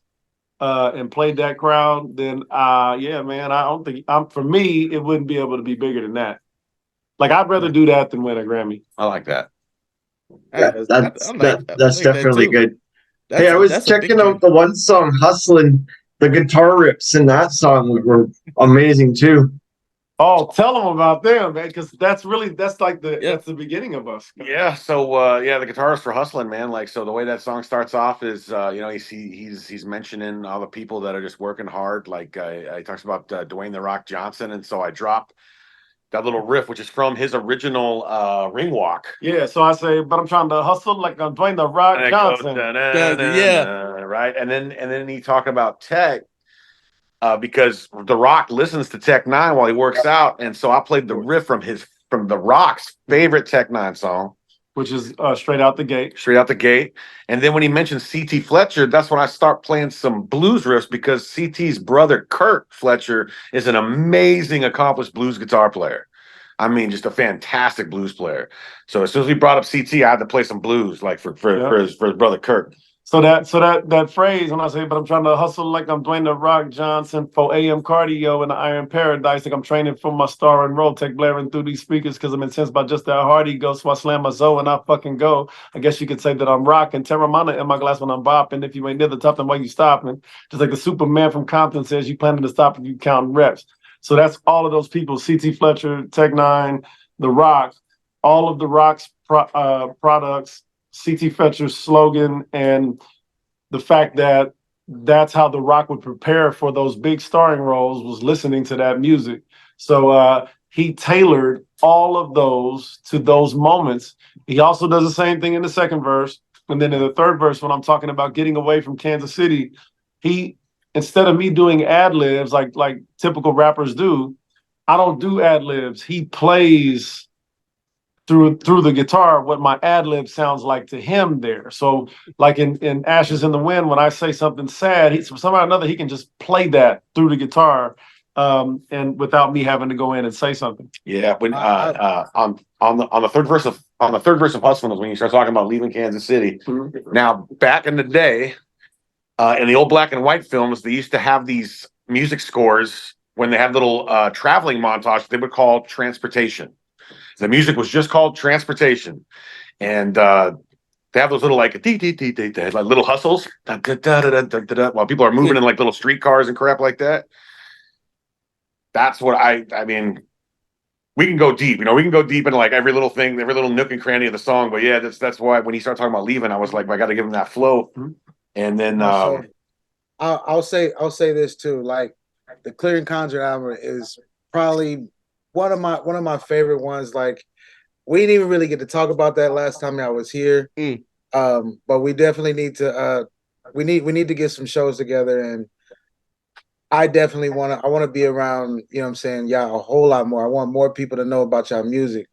and played that crowd, then yeah, man, I don't think for me it wouldn't be able to be bigger than that. Like I'd rather do that than win a Grammy. I like that. Yeah, that's definitely good. Hey, I was checking out the one song, Hustlin'. The guitar rips in that song were amazing too. Oh, tell them about them, man, because that's like that's the beginning of us. Yeah. So the guitarist for Hustlin', man. Like, so the way that song starts off is he's mentioning all the people that are just working hard. Like he talks about Dwayne the Rock Johnson, and so I dropped that little riff, which is from his original ring walk. Yeah, so I say, but I'm trying to hustle like I'm Dwayne the Rock Johnson. Right. And then he talked about Tech, because The Rock listens to Tech N9ne while he works out, and so I played the riff from The Rock's favorite Tech N9ne song, which is Straight Out the Gate. Straight Out the Gate. And then when he mentioned CT Fletcher, that's when I start playing some blues riffs, because CT's brother Kurt Fletcher is an amazing, accomplished blues guitar player. I mean, just a fantastic blues player. So as soon as we brought up CT, I had to play some blues, like for his brother Kurt. So that phrase, when I say, but I'm trying to hustle like I'm Dwayne the Rock Johnson, 4 a.m. cardio in the Iron Paradise, like I'm training for my star and roll, tech blaring through these speakers because I'm incensed by just how hard he goes. So I slam my Zoe and I fucking go. I guess you could say that I'm rocking Terramana in my glass when I'm bopping. If you ain't near the top, then why you stopping? Just like the Superman from Compton says, you planning to stop if you count reps. So that's all of those people: CT Fletcher, Tech N9ne, The Rock, all of The Rock's products. CT Fletcher's slogan, and the fact that that's how The Rock would prepare for those big starring roles was listening to that music. So he tailored all of those to those moments. He also does the same thing in the second verse. And then in the third verse, when I'm talking about getting away from Kansas City, he, instead of me doing ad libs like typical rappers do, I don't do ad libs. He plays through the guitar what my ad lib sounds like to him there. So like in Ashes in the Wind, when I say something sad, somehow or another he can just play that through the guitar, and without me having to go in and say something. Yeah, when on the third verse of Hustlin' is when you start talking about leaving Kansas City. Mm-hmm. Now, back in the day, in the old black and white films, they used to have these music scores when they had little traveling montages they would call transportation. The music was just called Transportation, and they have those little like little hustles while people are moving in like little streetcars and crap like that. That's what I mean. We can go deep, we can go deep into like every little thing, every little nook and cranny of the song. But yeah, that's why when he started talking about leaving, I was like, I got to give him that flow. Mm-hmm. And then I'll say this too. Like the Clear and Conjure album is probably one of my favorite ones. Like we didn't even really get to talk about that last time I was here. But we definitely need to we need to get some shows together, and I definitely want to be around, you know what I'm saying, y'all a whole lot more. I want more people to know about y'all music.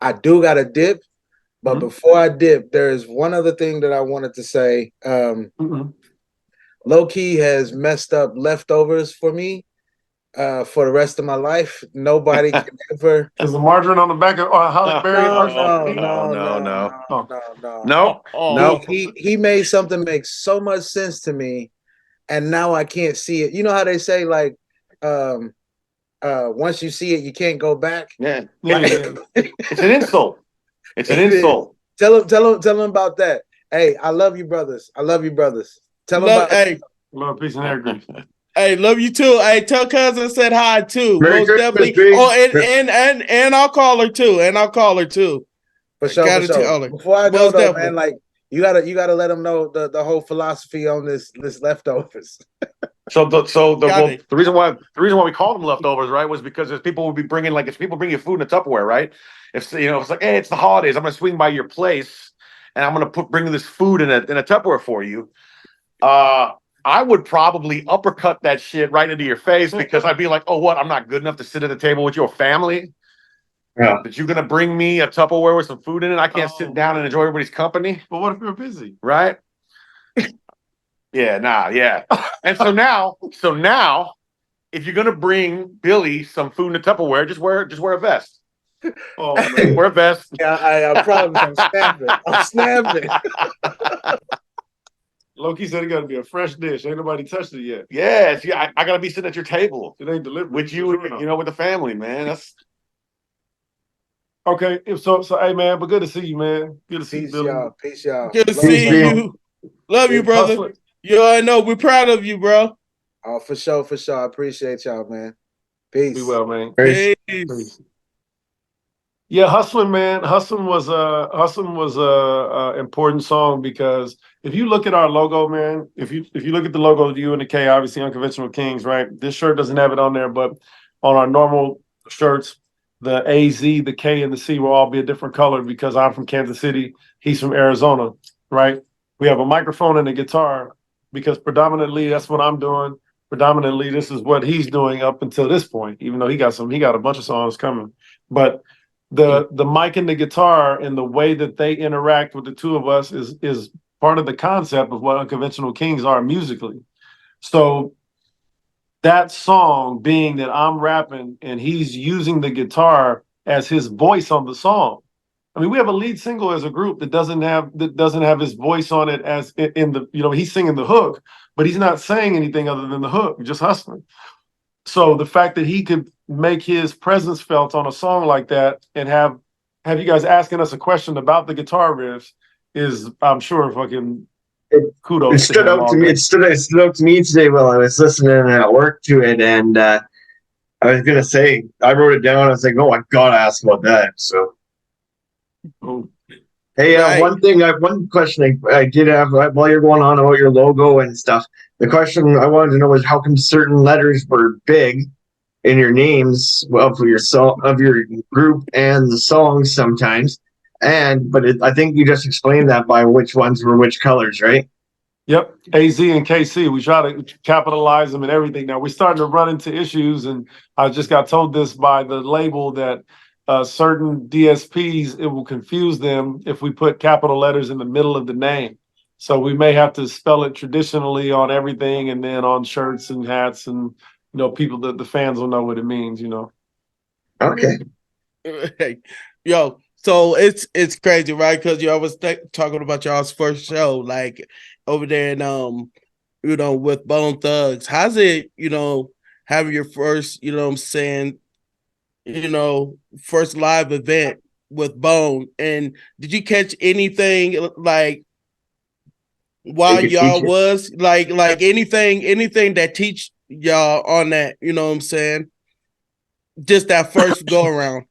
I do got to dip, but before I dip, there is one other thing that I wanted to say. Low Key has messed up leftovers for me. For the rest of my life, nobody can ever. Is the margarine on the back of Holly Berry? No. He made something make so much sense to me, and now I can't see it. You know how they say like, once you see it, you can't go back. Yeah. It's an insult. It's an insult. Tell him about that. Hey, I love you, brothers. Tell him about. Hey, love, peace, and air grease. Hey, love you too. Hey, tell cousin said hi too. Merry Most definitely. And I'll call her too. For sure. Before I go though, man, like you gotta let them know the whole philosophy on this leftovers. The reason why we call them leftovers, right, was because if people would be bringing if people bring you food in a Tupperware, right? If it's like, hey, it's the holidays, I'm gonna swing by your place and I'm gonna bring this food in a Tupperware for you. I would probably uppercut that shit right into your face because I'd be like, oh, what? I'm not good enough to sit at the table with your family? Yeah. That you're going to bring me a Tupperware with some food in it? I can't sit down and enjoy everybody's company? But what if you're busy? Right? Yeah. And so now, if you're going to bring Billy some food in a Tupperware, just wear a vest. Oh, man. Wear a vest. Yeah, I promise I'm snapping. Loki said it got to be a fresh dish. Ain't nobody touched it yet. Yeah, see, I got to be sitting at your table. It ain't delivered with you, with the family, man. That's okay. So, hey, man, but good to see you, man. Good to see you, Billy. Peace, y'all. Good to see you. Love you, brother. Hustling. You already know we're proud of you, bro. Oh, for sure, for sure. I appreciate y'all, man. Peace. Be well, man. Peace. Yeah, hustling, man. Hustling was a important song because if you look at our logo, man, if you look at the logo, the U and the K, obviously Unconventional Kingz, right? This shirt doesn't have it on there, but on our normal shirts, the AZ, the K, and the C will all be a different color because I'm from Kansas City, he's from Arizona, right? We have a microphone and a guitar because predominantly that's what I'm doing. Predominantly, this is what he's doing up until this point, even though he got a bunch of songs coming. But the mic and the guitar and the way that they interact with the two of us is part of the concept of what Unconventional Kingz are musically. So that song being that I'm rapping and he's using the guitar as his voice on the song. I mean, we have a lead single as a group that doesn't have his voice on it as in the, he's singing the hook, but he's not saying anything other than the hook, just hustling. So the fact that he could make his presence felt on a song like that and have you guys asking us a question about the guitar riffs is, I'm sure, fucking kudos. It stood out to me. It stood out to me today while I was listening at work to it, and I was gonna say I wrote it down. I was like, oh, I gotta ask about that. So, hey, one question I did have while you're going on about your logo and stuff. The question I wanted to know was how come certain letters were big in your names of your group and the songs sometimes, I think you just explained that by which ones were which colors, right? Yep, AZ and KC. We try to capitalize them and everything. Now we're starting to run into issues, and I just got told this by the label that certain DSPs, it will confuse them if we put capital letters in the middle of the name. So we may have to spell it traditionally on everything, and then on shirts and hats, and people that the fans will know what it means. Okay. Yo, so it's crazy, right? Because you always talking about y'all's first show, like over there in with Bone Thugs. How's it, having your first, what I'm saying, first live event with Bone? And did you catch anything like while y'all was like anything that teach y'all on that, you know what I'm saying? Just that first go around.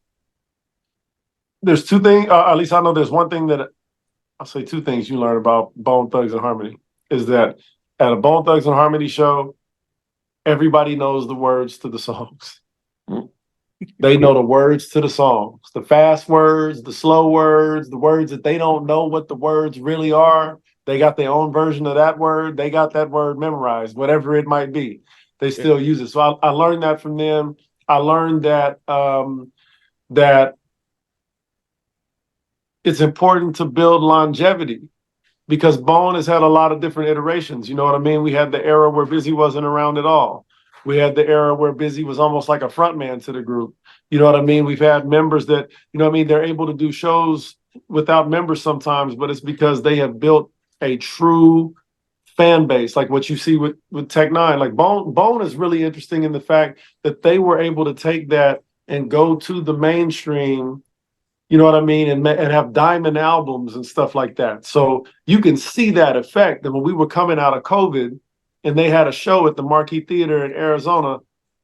There's two things, at least I know there's one thing that I'll say two things you learn about Bone Thugs and Harmony is that at a Bone Thugs and Harmony show, everybody knows the words to the songs. They know the words to the songs, the fast words, the slow words, the words that they don't know what the words really are. They got their own version of that word. They got that word memorized, whatever it might be. They still use it. So I learned that from them. I learned that that it's important to build longevity because Bone has had a lot of different iterations. You know what I mean? We had the era where Busy wasn't around at all. We had the era where Busy was almost like a front man to the group. You know what I mean? We've had members that, they're able to do shows without members sometimes, but it's because they have built a true fan base, like what you see with Tech N9ne. Like Bone is really interesting in the fact that they were able to take that and go to the mainstream, you know what I mean, and have diamond albums and stuff like that. So you can see that effect. And when we were coming out of COVID and they had a show at the Marquee Theater in Arizona,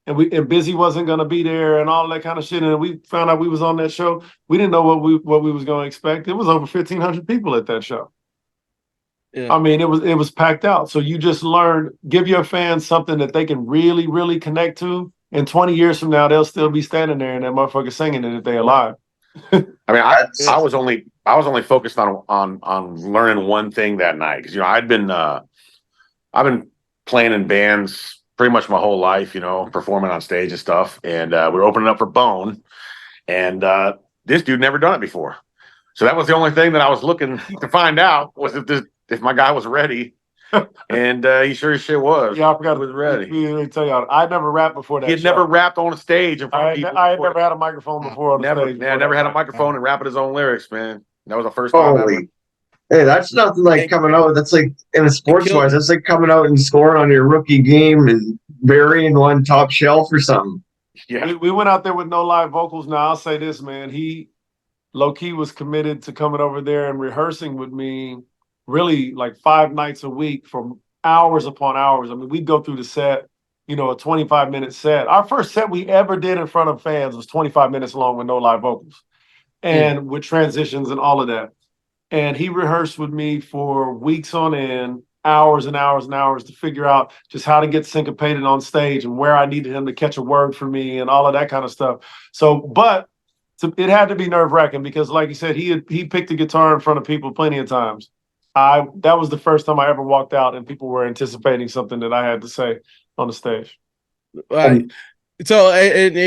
and Busy wasn't going to be there and all that kind of shit, and we found out we was on that show, we didn't know what we was going to expect. It was over 1,500 people at that show. Yeah. I mean, it was packed out. So you just learn, give your fans something that they can really, really connect to. And 20 years from now, they'll still be standing there and that motherfucker singing it if they're alive. I mean, I was only focused on learning one thing that night because I've been playing in bands pretty much my whole life, performing on stage and stuff, and we were opening up for Bone, and this dude never done it before, so that was the only thing that I was looking to find out was if my guy was ready, and he sure as shit was. Yeah, I forgot he was ready. Let me tell y'all, I never rapped before that. He had never rapped on a stage in front of people. I had never had a microphone before on the stage. Yeah, I never had a microphone and rapping his own lyrics, man. That was the first time ever. Hey, that's nothing like coming out. That's like in a sports wise, that's like coming out and scoring on your rookie game and burying one top shelf or something. Yeah, we went out there with no live vocals. Now I'll say this, man. He low key was committed to coming over there and rehearsing with me really like 5 nights a week for hours upon hours. I mean, we'd go through the set, a 25-minute set. Our first set we ever did in front of fans was 25 minutes long with no live vocals and with transitions and all of that. And he rehearsed with me for weeks on end, hours and hours and hours to figure out just how to get syncopated on stage and where I needed him to catch a word for me and all of that kind of stuff. So, but it had to be nerve-wracking because, like you said, he picked a guitar in front of people plenty of times. That was the first time I ever walked out and people were anticipating something that I had to say on the stage. Right. So, and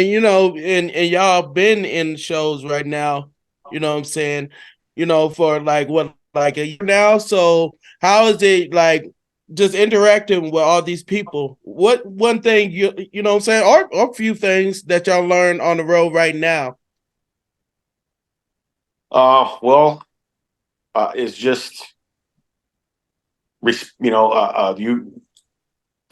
y'all been in shows right now, you know what I'm saying, for like a year now. So how is it like just interacting with all these people? What one thing you know what I'm saying, or a few things that y'all learn on the road right now? It's just,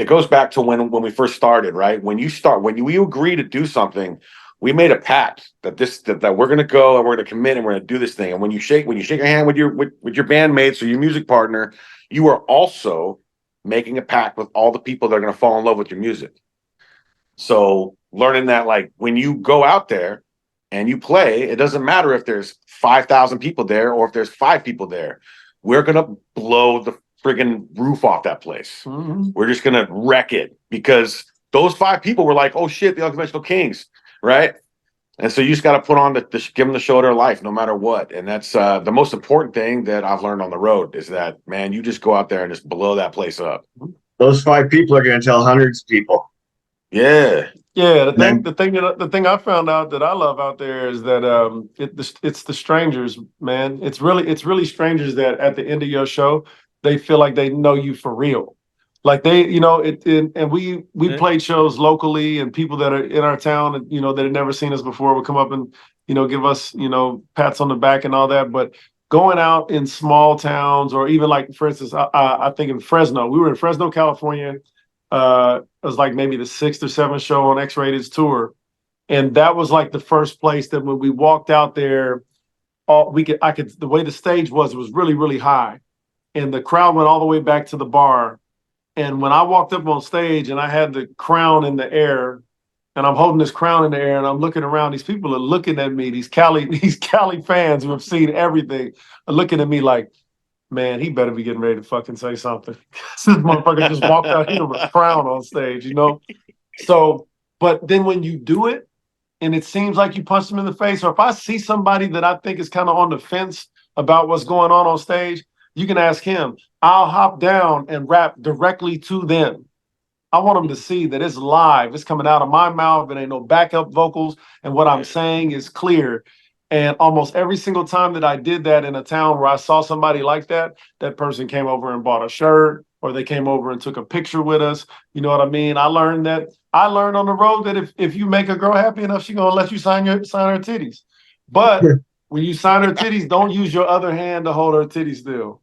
it goes back to when we first started, right? When you agree to do something, we made a pact that we're gonna go and we're gonna commit and we're gonna do this thing. And when you shake your hand with your bandmates or your music partner, you are also making a pact with all the people that are gonna fall in love with your music. So learning that, like, when you go out there and you play, it doesn't matter if there's 5,000 people there or if there's 5 people there. We're gonna blow the friggin' roof off that place. Mm-hmm. We're just gonna wreck it because those 5 people were like, "Oh shit, the Unconventional Kingz," right? And so you just got to put on give them the show of their life, no matter what. And that's the most important thing that I've learned on the road is that, man, you just go out there and just blow that place up. Those 5 people are going to tell hundreds of people. Yeah. Yeah, the thing I found out that I love out there is that it's the strangers, man. It's really strangers that at the end of your show they feel like they know you for real. Like and we played shows locally, and people that are in our town, that had never seen us before would come up and give us pats on the back and all that. But going out in small towns, or even like, for instance, I think in Fresno, we were in Fresno, California. It was like maybe the 6th or 7th show on X-Rated's tour, and that was like the first place that when we walked out there, the way the stage was really, really high, and the crowd went all the way back to the bar. And when I walked up on stage and I had the crown in the air, and I'm holding this crown in the air and I'm looking around, these people are looking at me. These Cali fans who have seen everything are looking at me like, man, he better be getting ready to fucking say something. This motherfucker just walked out here with a crown on stage, So, but then when you do it and it seems like you punch them in the face, or if I see somebody that I think is kind of on the fence about what's going on stage, you can ask him. I'll hop down and rap directly to them. I want them to see that it's live. It's coming out of my mouth. It ain't no backup vocals. And what I'm saying is clear. And almost every single time that I did that in a town where I saw somebody like that, that person came over and bought a shirt, or they came over and took a picture with us. You know what I mean? I learned on the road that if you make a girl happy enough, she's going to let you sign her titties. But when you sign her titties, don't use your other hand to hold her titties still.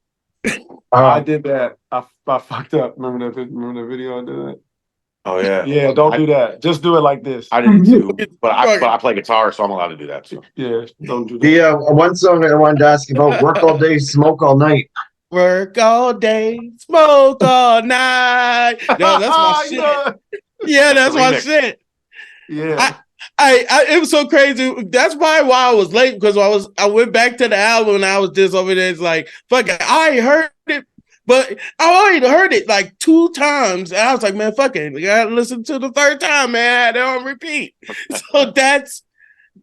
I did that. I fucked up. Remember that video I did that? Oh yeah. Yeah, don't do that. Just do it like this. I did too, but I play guitar, so I'm allowed to do that too. Yeah, don't do that. The one song I wanted to ask you about: "Work all day, smoke all night." Work all day, smoke all night. No, that's my shit. Yeah, that's my shit. Yeah. It was so crazy. That's probably why I was late, because I went back to the album and I was just over there. It's like, fuck it, I ain't heard it, but I already heard it like 2 times, and I was like, man, fuck it, I gotta listen to the 3rd time, man. I had it on repeat. So that's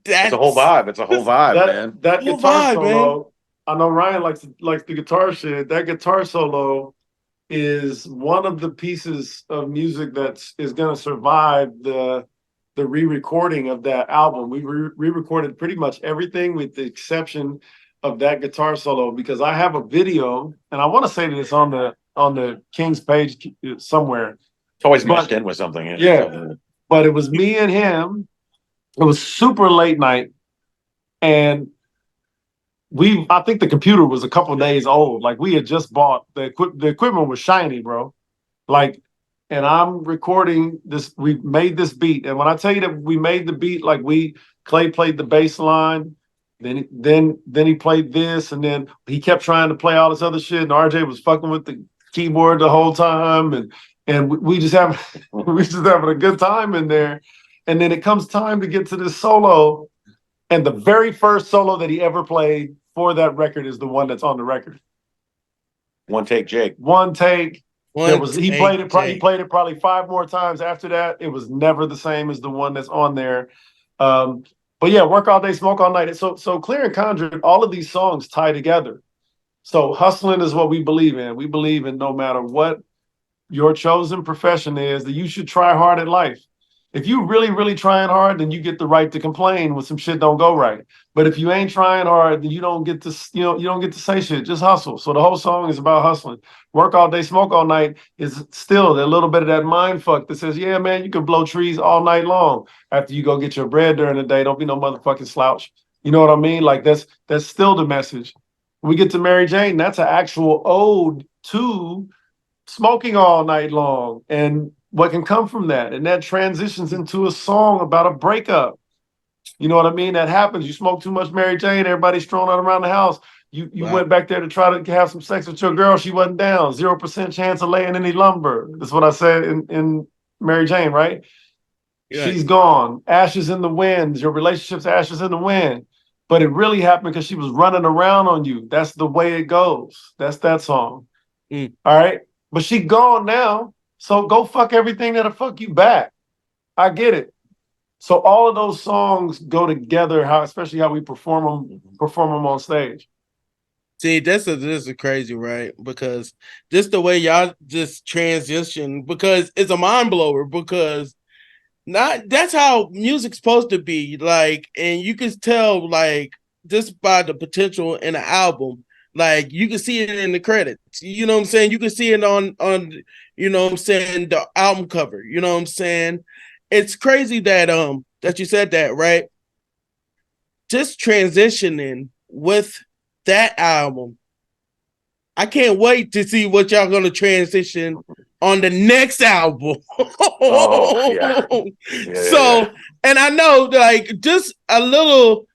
a whole vibe. It's a whole vibe, man. That guitar solo. Man. I know Ryan likes the guitar shit. That guitar solo is one of the pieces of music that is gonna survive the re-recording of that album. We re-recorded pretty much everything with the exception of that guitar solo, because I have a video, and I want to say this on the Kingz page somewhere. It's always meshed in with something. Yeah, but it was me and him. It was super late night, and I think the computer was a couple days old. Like, we had just bought the equipment was shiny, bro. Like, and I'm recording this. We made this beat, and when I tell you that we made the beat, like, Clay played the bass line, Then he played this, and then he kept trying to play all this other shit, and RJ was fucking with the keyboard the whole time, and we just having we just having a good time in there. And then it comes time to get to this solo, and the very first solo that he ever played for that record is the one that's on the record. One take, Jake. One take. He played it. Jake. He played it probably 5 more times after that. It was never the same as the one that's on there. But yeah, Work All Day, Smoke All Night. So Clear and Conjured, all of these songs tie together. So hustling is what we believe in. We believe in no matter what your chosen profession is, that you should try hard at life. If you really, really trying hard, then you get the right to complain when some shit don't go right. But if you ain't trying hard, then you don't get to, you don't get to say shit. Just hustle. So the whole song is about hustling. Work All Day, Smoke All Night is still a little bit of that mind fuck that says, yeah, man, you can blow trees all night long after you go get your bread during the day. Don't be no motherfucking slouch. You know what I mean? Like that's still the message. When we get to Mary Jane, that's an actual ode to smoking all night long and what can come from that. And that transitions into a song about a breakup. You know what I mean? That happens. You smoke too much Mary Jane, everybody's thrown out around the house. You went back there to try to have some sex with your girl. She wasn't down. 0% chance of laying any lumber. That's what I said in Mary Jane, right? Yeah. She's gone. Ashes in the wind. Your relationship's ashes in the wind. But it really happened because she was running around on you. That's the way it goes. That's that song. All right? But she gone now. So go fuck everything that'll fuck you back. I get it. So all of those songs go together, especially how we perform them on stage. See, this is crazy, right? Because just the way y'all just transition, because it's a mind blower, because that's how music's supposed to be. Like, and you can tell, like, just by the potential in an album. Like, you can see it in the credits. You know what I'm saying? You can see it on you know what I'm saying, the album cover. You know what I'm saying? It's crazy that that you said that, right? Just transitioning with that album. I can't wait to see what y'all gonna transition on the next album. And I know, like, just a little.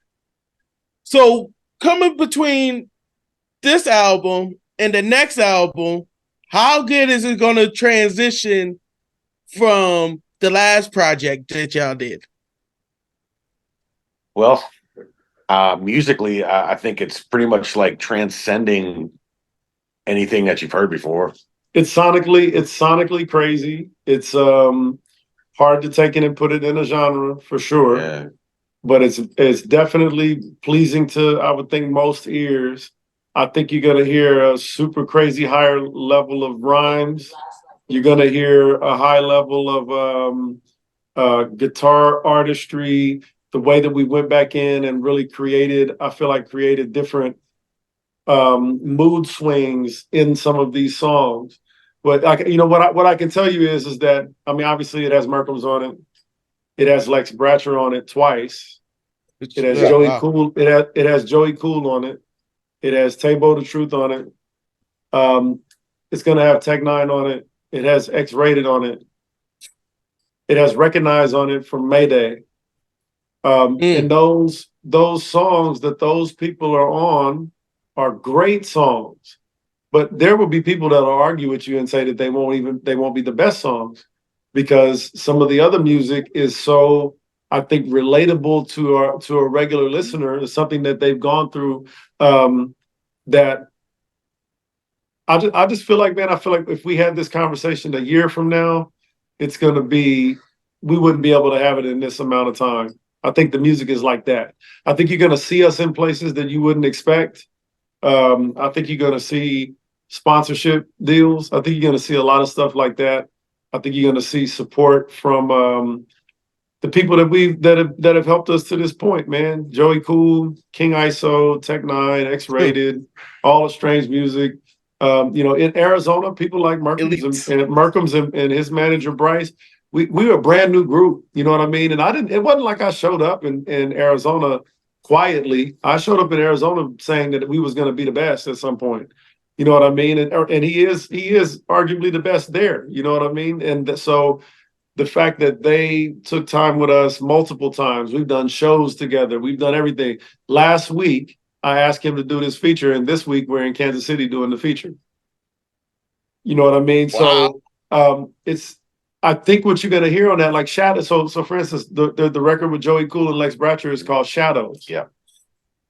So coming between this album and the next album, how good is it going to transition from the last project that y'all did? Well, musically, I think it's pretty much like transcending anything that you've heard before. It's sonically crazy. It's hard to take in and put it in a genre for sure. Yeah. But it's definitely pleasing to, I would think, most ears. I think you're going to hear a super crazy higher level of rhymes. You're going to hear a high level of guitar artistry, the way that we went back in and really created different mood swings in some of these songs. But what I can tell you is that, I mean, obviously it has Merkham's on it. It has Lex Bratcher on it twice. It has Joey Cool. It has Joey Cool on it. It has Tabo the Truth on it. It's going to have Tech N9ne on it. It has X-Rated on it. It has Recognize on it from Mayday. And those songs that those people are on are great songs. But there will be people that will argue with you and say that they won't be the best songs, because some of the other music is so, I think, relatable to a regular listener. It's something that they've gone through, that I just feel like, man, I feel like if we had this conversation a year from now, it's going to be, we wouldn't be able to have it in this amount of time. I think the music is like that. I think you're going to see us in places that you wouldn't expect. I think you're going to see sponsorship deals. I think you're going to see a lot of stuff like that. I think you're going to see support from the people that have helped us to this point, man. Joey Cool, King ISO, Tech N9ne, X-Rated, all the strange music. In Arizona, people like Merkham's and his manager Bryce. We were a brand new group, you know what I mean? And it wasn't like I showed up in Arizona quietly. I showed up in Arizona saying that we was going to be the best at some point. You know what I mean? And he is arguably the best there. You know what I mean? And so the fact that they took time with us multiple times. We've done shows together. We've done everything. Last week, I asked him to do this feature, and this week we're in Kansas City doing the feature. You know what I mean? Wow. So I think what you're gonna hear on that, like Shadow. So for instance, the record with Joey Cool and Lex Bratcher is called Shadows. Yeah.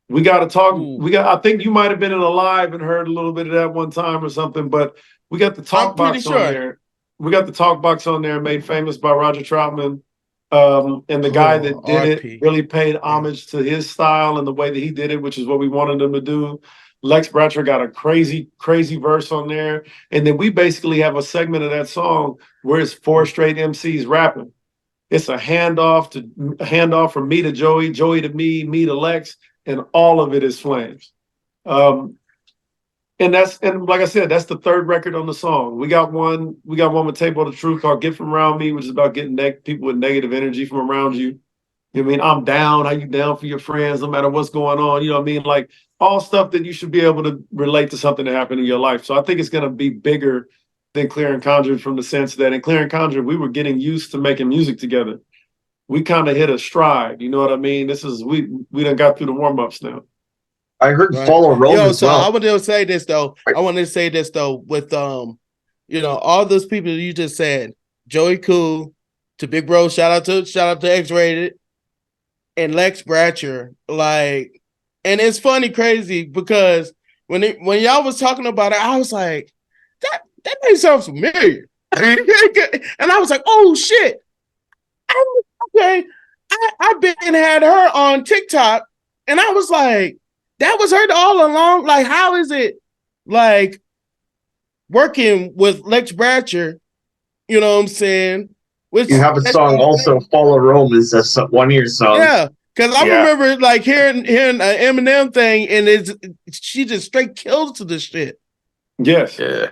We got to talk. Ooh. I think you might have been in a live and heard a little bit of that one time or something. But we got the talk box on there. We got the talk box on there, made famous by Roger Troutman, and the guy that did RP. it really paid homage to his style and the way that he did it, which is what we wanted him to do. Lex Bratcher got a crazy verse on there, and then we basically have a segment of that song where it's 4 straight MCs rapping. It's a handoff from me to Joey, Joey to me to Lex, and all of it is flames. And like I said, that's the 3rd record on the song. We got one with Table of the Truth called Get From Around Me, which is about getting people with negative energy from around you. You know what I mean? I'm down. Are you down for your friends, no matter what's going on? You know what I mean? Like all stuff that you should be able to relate to something that happened in your life. So I think it's going to be bigger than Clear and Conjured, from the sense that in Clear and Conjured, we were getting used to making music together. We kind of hit a stride. You know what I mean? We done got through the warm-ups now. I heard Follow Rome as well. I wanted to say this though. With all those people you just said, Joey Cool, to Big Bro, shout out to X-Rated, and Lex Bratcher. Like, and it's funny, crazy, because when y'all was talking about it, I was like, that name sounds familiar. And I was like, oh shit. Okay. I've been had her on TikTok, and I was like, that was her all along. Like, how is it like working with Lex Bratcher? You know what I'm saying? You have a song also, Follow Rome is one of your songs. Yeah, because I remember like hearing an Eminem thing, and she just straight kills to this shit. Yes. Yeah.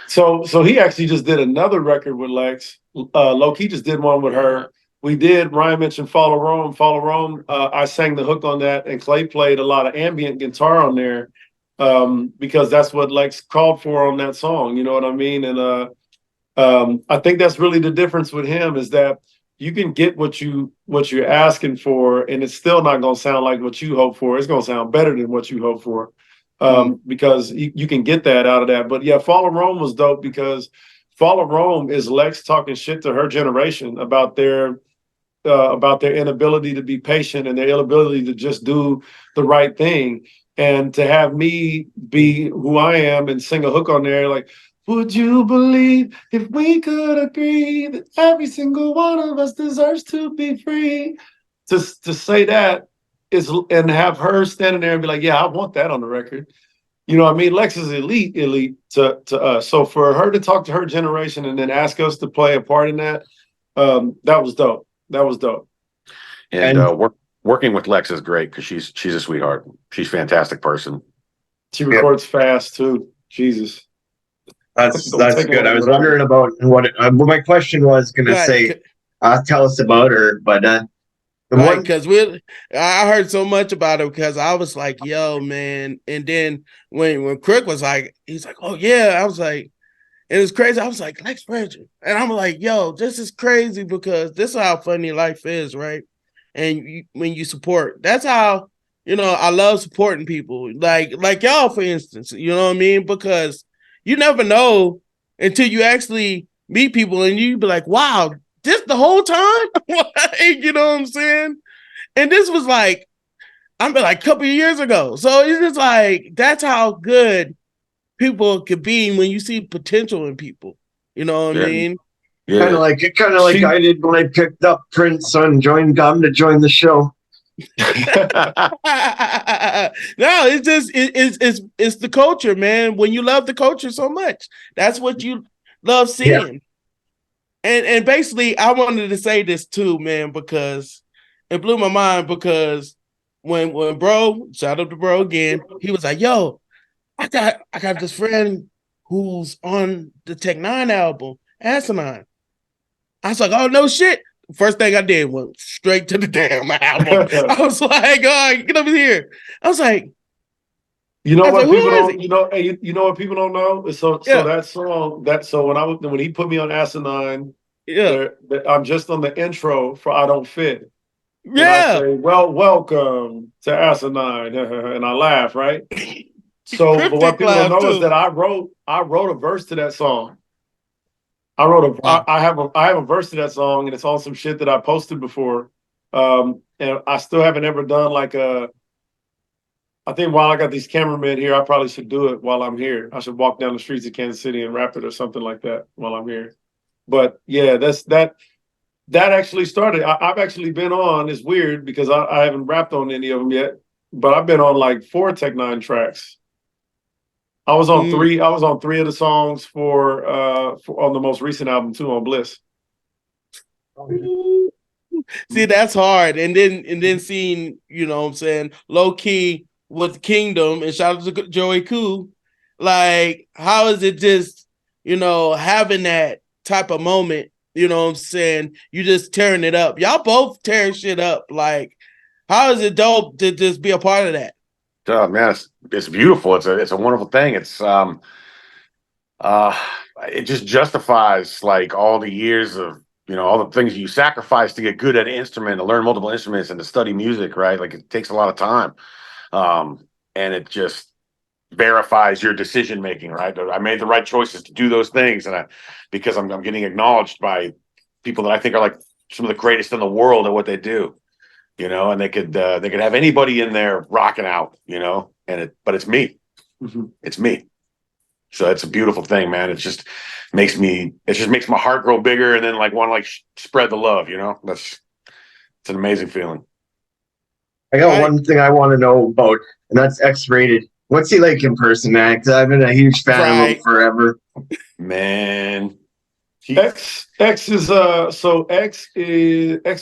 So he actually just did another record with Lex. Low-key just did one with her. We did. Ryan mentioned Follow Rome. Follow Rome. I sang the hook on that, and Clay played a lot of ambient guitar on there because that's what Lex called for on that song. You know what I mean? And I think that's really the difference with him, is that you can get what you're asking for, and it's still not going to sound like what you hope for. It's going to sound better than what you hope for because you can get that out of that. But yeah, Follow Rome was dope because Follow Rome is Lex talking shit to her generation about their inability to be patient and their inability to just do the right thing. And to have me be who I am and sing a hook on there, like, would you believe if we could agree that every single one of us deserves to be free? To say that is, and have her standing there and be like, yeah, I want that on the record. You know what I mean? Lex is elite to us. So for her to talk to her generation and then ask us to play a part in that, that was dope. That was dope. And working with Lex is great because she's a sweetheart. She's a fantastic person. She records fast too. Jesus. That's good. I was wondering about what my question was going to say. Tell us about her, but because I heard so much about her because I was like, yo, man. And then when Crick was like, he's like, oh yeah, I was like, it was crazy. I was like, Lex Bratcher. And I'm like, yo, this is crazy because this is how funny life is, right? And when you support, that's how, I love supporting people. Like y'all, for instance, you know what I mean? Because you never know until you actually meet people and you be like, wow, this the whole time? You know what I'm saying? And this was like, a couple of years ago. So it's just like, that's how good people could be when you see potential in people. You know what I mean? Yeah. Kind of like I did when I picked up Prince on Join Gum to join the show. No, it's just it's the culture, man. When you love the culture so much, that's what you love seeing. And basically, I wanted to say this too, man, because it blew my mind. Because when bro, shout out to bro again, he was like, "Yo, I got this friend who's on the Tech N9ne album, Asinine." I was like, "Oh no shit." First thing I did went straight to the damn album. I was like, "Oh, get over here!" I was like, "You know what people don't, you know what people don't know? So that song, when he put me on Asinine, Yeah. I'm just on the intro for I Don't Fit. And I Yeah. say, well, welcome to Asinine. And I laugh, right? So, but what Cryptic people don't laugh know is too. that I wrote a verse to that song. I have a verse to that song, and it's on some shit that I posted before. And I still haven't ever done like I think while I got these cameramen here, I probably should do it while I'm here. I should walk down the streets of Kansas City and rap it or something like that while I'm here. But yeah, that actually started. I've actually been on. It's weird because I haven't rapped on any of them yet, but I've been on like 4 Tech N9ne tracks. I was on 3. I was on 3 of the songs for on the most recent album too, on Bliss. See, that's hard. And then seeing, you know what I'm saying, low key with Kingdom, and shout out to Joey Koo. Like, how is it just, you know, having that type of moment, you know what I'm saying? You just tearing it up. Y'all both tearing shit up. Like, how is it dope to just be a part of that? Oh man, it's beautiful. It's a wonderful thing. It just justifies like all the years of, you know, all the things you sacrifice to get good at an instrument, to learn multiple instruments, and to study music, right? Like it takes a lot of time, and it just verifies your decision making, right? I made the right choices to do those things, and because I'm getting acknowledged by people that I think are like some of the greatest in the world at what they do, you know, and they could have anybody in there rocking out, you know, but it's me, it's me. So it's a beautiful thing, man. It just makes my heart grow bigger, and then like want to like spread the love, you know. It's an amazing feeling. I got one thing I want to know about, and that's X-Rated. What's he like in person, man? Because I've been a huge fan of him forever. Man, X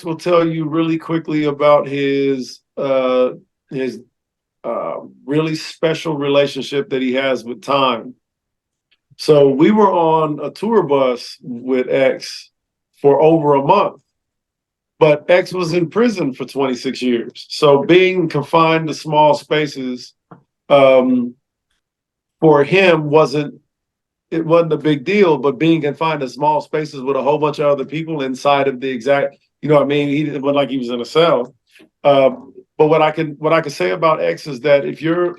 will tell you really quickly about his really special relationship that he has with time. So we were on a tour bus with X for over a month, but X was in prison for 26 years. So being confined to small spaces for him wasn't a big deal, but being confined to small spaces with a whole bunch of other people inside of the exact, you know what I mean? It wasn't like he was in a cell. But what I can say about X is that if you're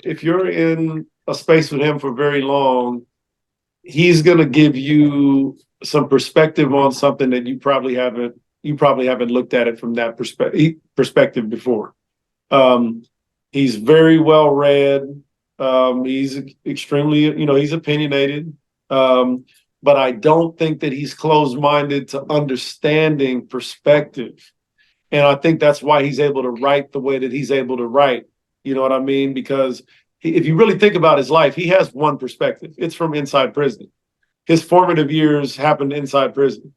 in a space with him for very long, he's going to give you some perspective on something that you probably haven't looked at it from that perspective before. He's very well read. He's extremely, you know, he's opinionated. But I don't think that he's closed-minded to understanding perspective. And I think that's why he's able to write the way that he's able to write. You know what I mean? Because if you really think about his life, he has one perspective. It's from inside prison. His formative years happened inside prison.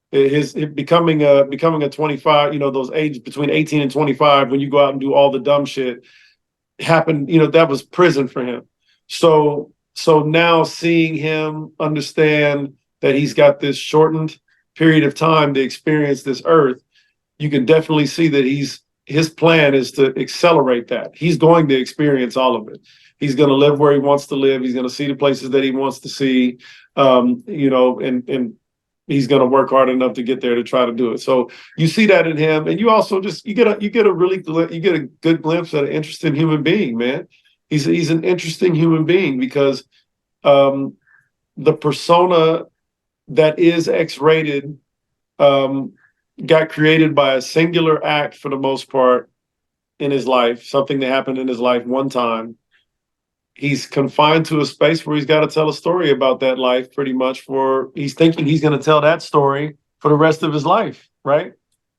His becoming a 25, you know, those ages between 18 and 25, when you go out and do all the dumb shit, happened, you know, that was prison for him. So now seeing him understand that he's got this shortened period of time to experience this earth, you can definitely see that his plan is to accelerate that. He's going to experience all of it. He's going to live where he wants to live. He's going to see the places that he wants to see, you know, and he's going to work hard enough to get there to try to do it. So you see that in him, and you also just you get a good glimpse at an interesting human being, man. He's an interesting human being because the persona that is X-Rated got created by a singular act for the most part in his life, something that happened in his life one time. He's confined to a space where he's got to tell a story about that life pretty much he's thinking he's going to tell that story for the rest of his life, right?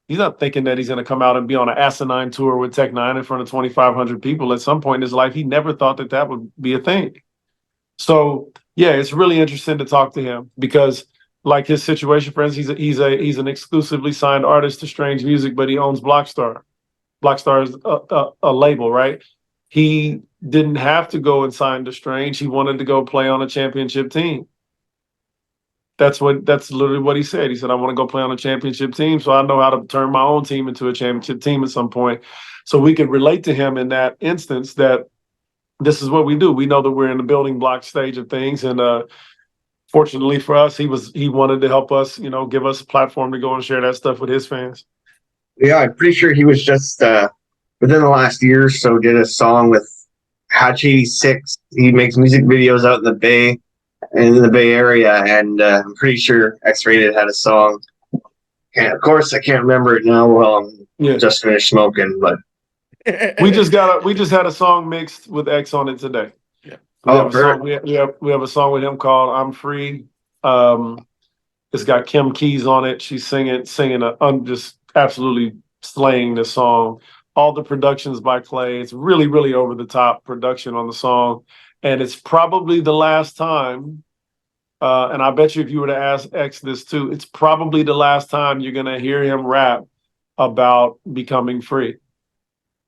He's not thinking that he's going to come out and be on an asinine tour with Tech N9ne in front of 2,500 people at some point in his life. He never thought that would be a thing. So yeah, it's really interesting to talk to him because like his situation, for instance, he's an exclusively signed artist to Strange Music, but he owns Blockstar. Blockstar is a label, right? He didn't have to go and sign to Strange. He wanted to go play on a championship team. That's literally what he said. He said, I want to go play on a championship team, so I know how to turn my own team into a championship team at some point. So we could relate to him in that instance that this is what we do. We know that we're in the building block stage of things. And fortunately for us, he wanted to help us, give us a platform to go and share that stuff with his fans. Yeah, I'm pretty sure he was just within the last year or so did a song with Hatch 86. He makes music videos out in the Bay Area, and I'm pretty sure X-Rated had a song. And of course, I can't remember it now. Well, I'm just finished smoking, but we just had a song mixed with X on it today. Yeah. We have a song with him called "I'm Free." It's got Kim Keys on it. She's singing just absolutely slaying the song. All the productions by Clay. It's really, really over the top production on the song, and it's probably the last time. And I bet you if you were to ask X this too, it's probably the last time you're going to hear him rap about becoming free.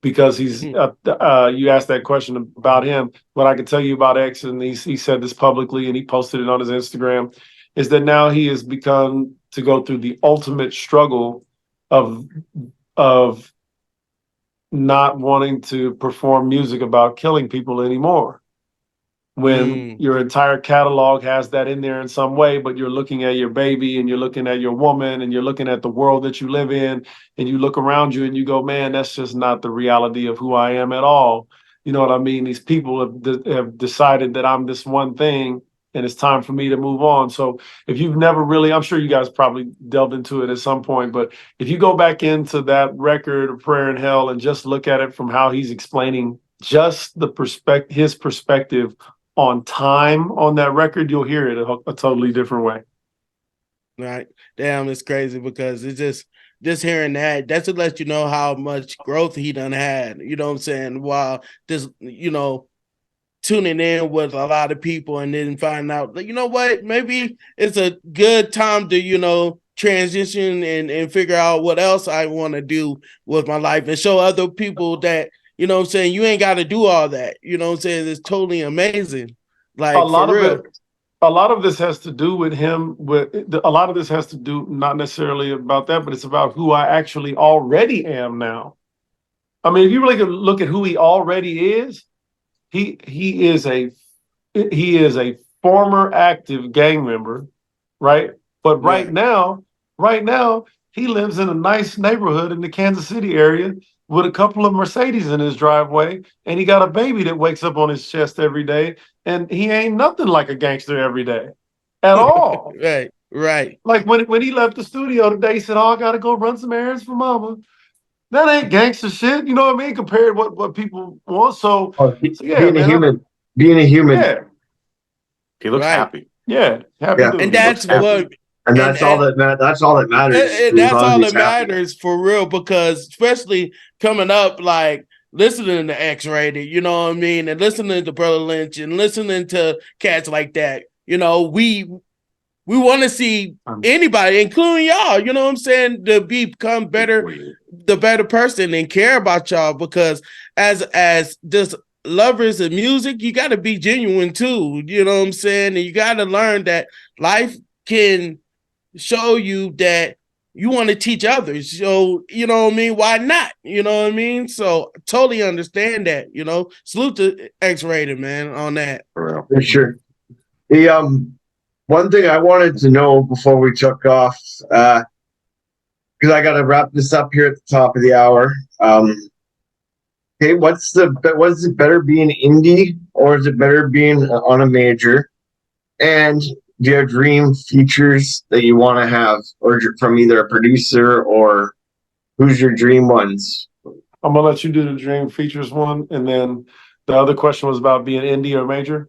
Because he's, you asked that question about him. What I can tell you about X, and he said this publicly and he posted it on his Instagram, is that now he has begun to go through the ultimate struggle of not wanting to perform music about killing people anymore. When your entire catalog has that in there in some way, but you're looking at your baby and you're looking at your woman and you're looking at the world that you live in, and you look around you and you go, man, that's just not the reality of who I am at all. You know what I mean? These people have decided that I'm this one thing and it's time for me to move on. So if you've never really, I'm sure you guys probably delved into it at some point, but if you go back into that record of Prayer in Hell and just look at it from how he's explaining just his perspective on time on that record, you'll hear it a totally different way. Right. Damn, it's crazy because it's just hearing that's to let you know how much growth he done had, you know what I'm saying, while just, tuning in with a lot of people and then find out that, you know what, maybe it's a good time to, transition and figure out what else I want to do with my life and show other people that, you know what I'm saying, you ain't got to do all that. You know what I'm saying? It's totally amazing. Like, a lot for of real. A lot of this has to do with him. A lot of this has to do not necessarily about that, but it's about who I actually already am now. I mean, if you really look at who he already is, he is a former active gang member, right? But right now, he lives in a nice neighborhood in the Kansas City area with a couple of Mercedes in his driveway, and he got a baby that wakes up on his chest every day, and he ain't nothing like a gangster every day at all. Right. Like when he left the studio today, he said, "Oh, I gotta go run some errands for mama." That ain't gangster shit, you know what I mean? Compared to what people want. So yeah, being a human. Yeah, he looks happy. Yeah, happy. Yeah. Dude. And that's what. And that's all that matters. That's all that matters for real, because especially coming up, like listening to X-Rated, you know what I mean, and listening to Brother Lynch and listening to cats like that, we want to see anybody, including y'all, you know what I'm saying, to become the better person and care about y'all, because as just lovers of music, you got to be genuine too, you know what I'm saying, and you got to learn that life can show you that you want to teach others. So, you know what I mean? Why not? You know what I mean? So totally understand that, salute to X-Rated, man, on that. For sure. The one thing I wanted to know before we took off, because I got to wrap this up here at the top of the hour. Okay, what's it better being indie, or is it better being on a major? And do you have dream features that you want to have, or from either a producer, or who's your dream ones? I'm gonna let you do the dream features one, and then the other question was about being indie or major.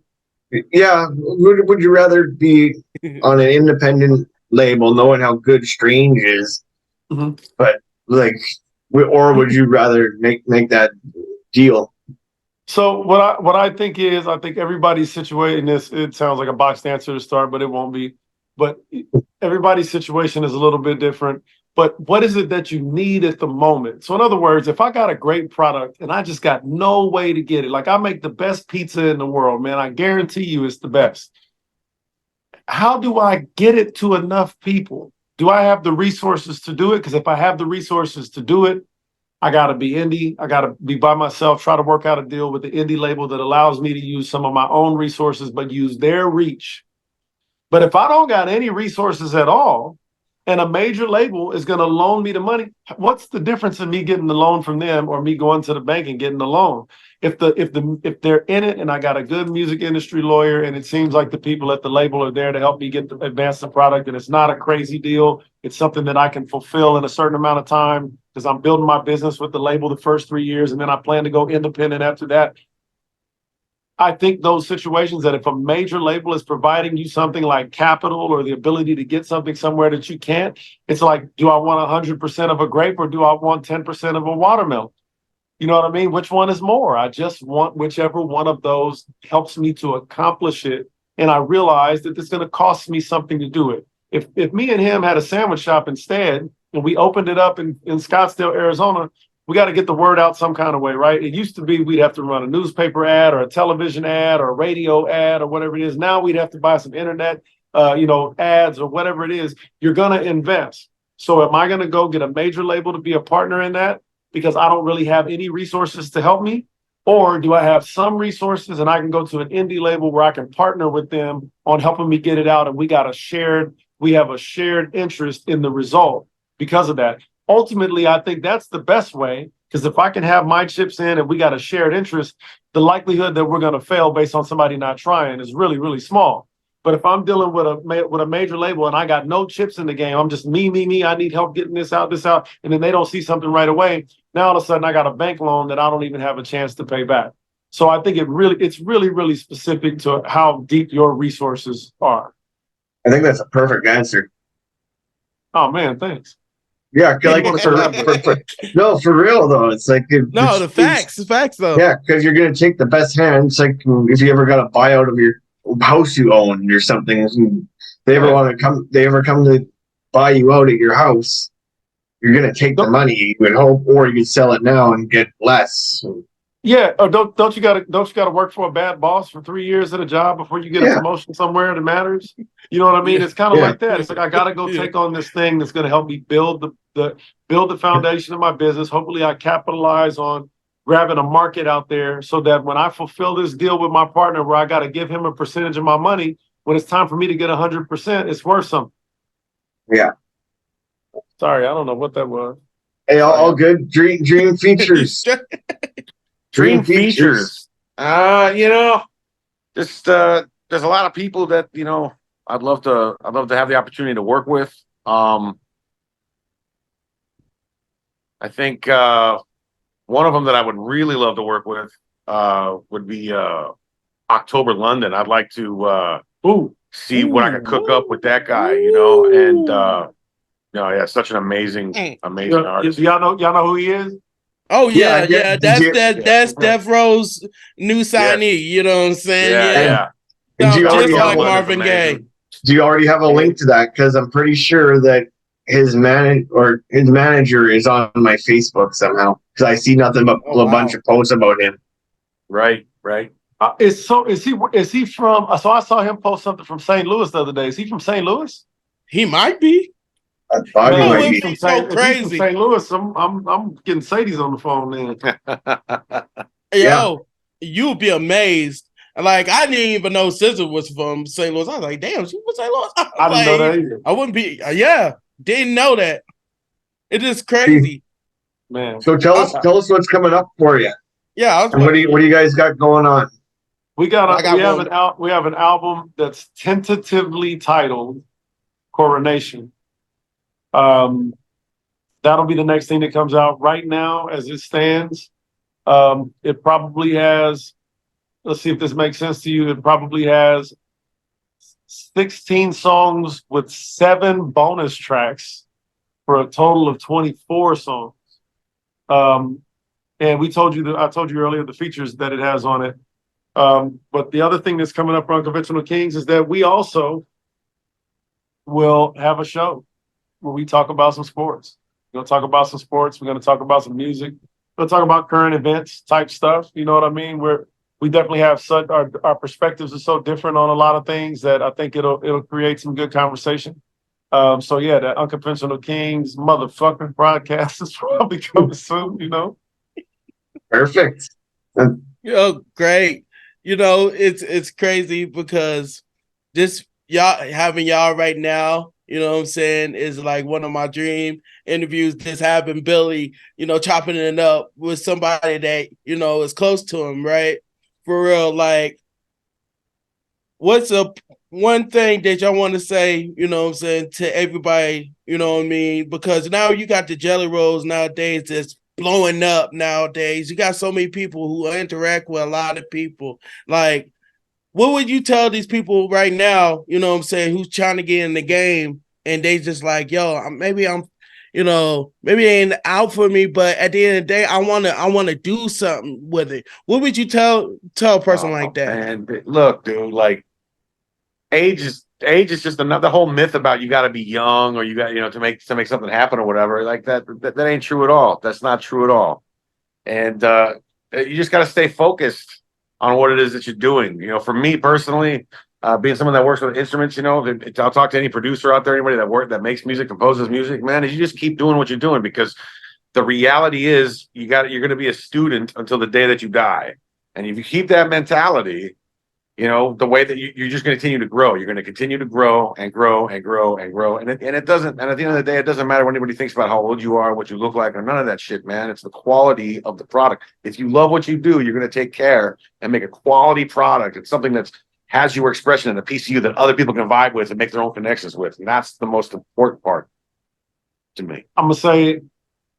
Yeah, would you rather be on an independent label, knowing how good Strange is, but or would you rather make that deal? So what I think is, I think everybody's situation in this, it sounds like a boxed answer to start, but it won't be. But everybody's situation is a little bit different. But what is it that you need at the moment? So in other words, if I got a great product and I just got no way to get it, like I make the best pizza in the world, man, I guarantee you it's the best. How do I get it to enough people? Do I have the resources to do it? Because if I have the resources to do it, I got to be indie. I got to be by myself, try to work out a deal with the indie label that allows me to use some of my own resources, but use their reach But if I don't got any resources at all, and a major label is going to loan me the money, what's the difference in me getting the loan from them or me going to the bank and getting the loan? If they're in it and I got a good music industry lawyer and it seems like the people at the label are there to help me advance the product and it's not a crazy deal, it's something that I can fulfill in a certain amount of time because I'm building my business with the label the first 3 years and then I plan to go independent after that. I think those situations that if a major label is providing you something like capital or the ability to get something somewhere that you can't, it's like, do I want 100% of a grape or do I want 10% of a watermelon? You know what I mean? Which one is more? I just want whichever one of those helps me to accomplish it. And I realize that it's going to cost me something to do it. If me and him had a sandwich shop instead, and we opened it up in Scottsdale, Arizona, we got to get the word out some kind of way, right? It used to be we'd have to run a newspaper ad or a television ad or a radio ad or whatever it is. Now we'd have to buy some internet, ads or whatever it is. You're going to invest. So am I going to go get a major label to be a partner in that because I don't really have any resources to help me? Or do I have some resources and I can go to an indie label where I can partner with them on helping me get it out? And we have a shared interest in the result because of that. Ultimately, I think that's the best way, because if I can have my chips in and we got a shared interest, the likelihood that we're going to fail based on somebody not trying is really, really small. But if I'm dealing with a major label and I got no chips in the game, I'm just me, I need help getting this out, and then they don't see something right away. Now all of a sudden I got a bank loan that I don't even have a chance to pay back. So I think it's really, really specific to how deep your resources are. I think that's a perfect answer. Oh man, thanks. Yeah, like for real though, it's like the facts though. Yeah, because you're gonna take the best hand. It's like if you ever got a buyout of your house you own or something, they ever come to buy you out at your house, you're gonna take the money, you would hope, or you could sell it now and get less. Yeah, or don't you gotta work for a bad boss for 3 years at a job before you get a promotion somewhere that matters? You know what I mean? It's kind of like that. It's like I gotta go take on this thing that's gonna help me build the foundation of my business. Hopefully I capitalize on grabbing a market out there so that when I fulfill this deal with my partner where I gotta give him a percentage of my money, when it's time for me to get 100%, it's worth something. Yeah. Sorry, I don't know what that was. Hey, all good. Dream features. Dream features. Just there's a lot of people that I'd love to have the opportunity to work with. I think one of them that I would really love to work with would be October London. I'd like to see what I could cook up with that guy, and such an amazing artist. Y'all know who he is? Oh yeah. That's Death Row's new signee. You know what I'm saying? Yeah. Do you already have Marvin Gaye? Do you already have a link to that? Because I'm pretty sure that his manager is on my Facebook somehow. Because I see nothing but a bunch of posts about him. Right. Is he from? So I saw him post something from St. Louis the other day. Is he from St. Louis? He might be. I thought he might be. So crazy. St. Louis, I'm getting Sadie's on the phone then. You'll be amazed. Like I didn't even know SZA was from St. Louis. I was like, damn, she was St. Louis. I didn't know that either. I wouldn't be. Didn't know that. It is crazy, man. So tell us what's coming up for you. Yeah. What do you guys got going on? We have an album that's tentatively titled Coronation. That'll be the next thing that comes out. Right now, as it stands, it probably has. Let's see if this makes sense to you. It probably has 16 songs with 7 bonus tracks for a total of 24 songs. And I told you earlier the features that it has on it. But the other thing that's coming up for Unconventional Kingz is that we also will have a show where we talk about some sports. We're going to talk about some sports. We're going to talk about some music. We're going to talk about current events type stuff. You know what I mean? We definitely have our perspectives are so different on a lot of things that I think it'll create some good conversation. That Unconventional Kingz motherfucking broadcast is probably coming soon, Perfect. Great. It's crazy because this y'all right now, you know what I'm saying, is like one of my dream interviews. Just having Billy, chopping it up with somebody that, is close to him, right? For real, like, what's one thing that y'all want to say, to everybody, because now you got the jelly rolls nowadays that's blowing up nowadays. You got so many people who interact with a lot of people. Like, what would you tell these people right now, who's trying to get in the game and they just like, yo, maybe it ain't out for me, but at the end of the day, I want to do something with it. What would you tell a person like that? And look, dude, like, age is just another whole myth about you got to be young or you got to make something happen or whatever. Like that ain't true at all. That's not true at all. And you just got to stay focused on what it is that you're doing. For me personally, being someone that works with instruments, I'll talk to any producer out there, anybody that makes music, composes music, man, is you just keep doing what you're doing, because the reality is you're going to be a student until the day that you die. And if you keep that mentality, the way that you're just going to continue to grow. You're going to continue to grow and grow and grow and grow. And it doesn't, and at the end of the day, it doesn't matter what anybody thinks about how old you are, what you look like, or none of that shit, man. It's the quality of the product. If you love what you do, you're going to take care and make a quality product. It's something that has your expression and a piece of you that other people can vibe with and make their own connections with. And that's the most important part to me. I'm going to say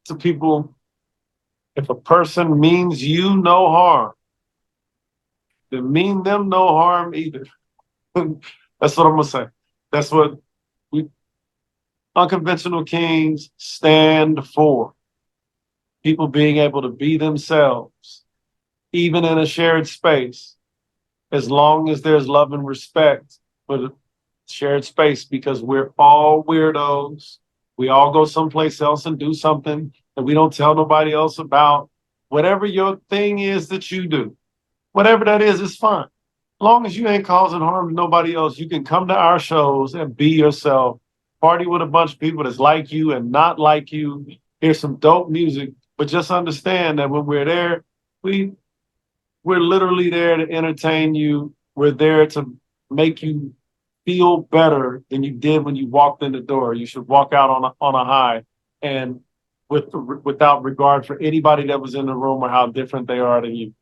to people, if a person means you no harm, then mean them no harm either. That's what I'm gonna say. That's what we Unconventional Kingz stand for. People being able to be themselves, even in a shared space, as long as there's love and respect for the shared space, because we're all weirdos. We all go someplace else and do something that we don't tell nobody else about. Whatever your thing is that you do, whatever that is, it's fine. As long as you ain't causing harm to nobody else, you can come to our shows and be yourself. Party with a bunch of people that's like you and not like you. Hear some dope music, but just understand that when we're there, we're literally there to entertain you. We're there to make you feel better than you did when you walked in the door. You should walk out on a high, and without regard for anybody that was in the room or how different they are than you.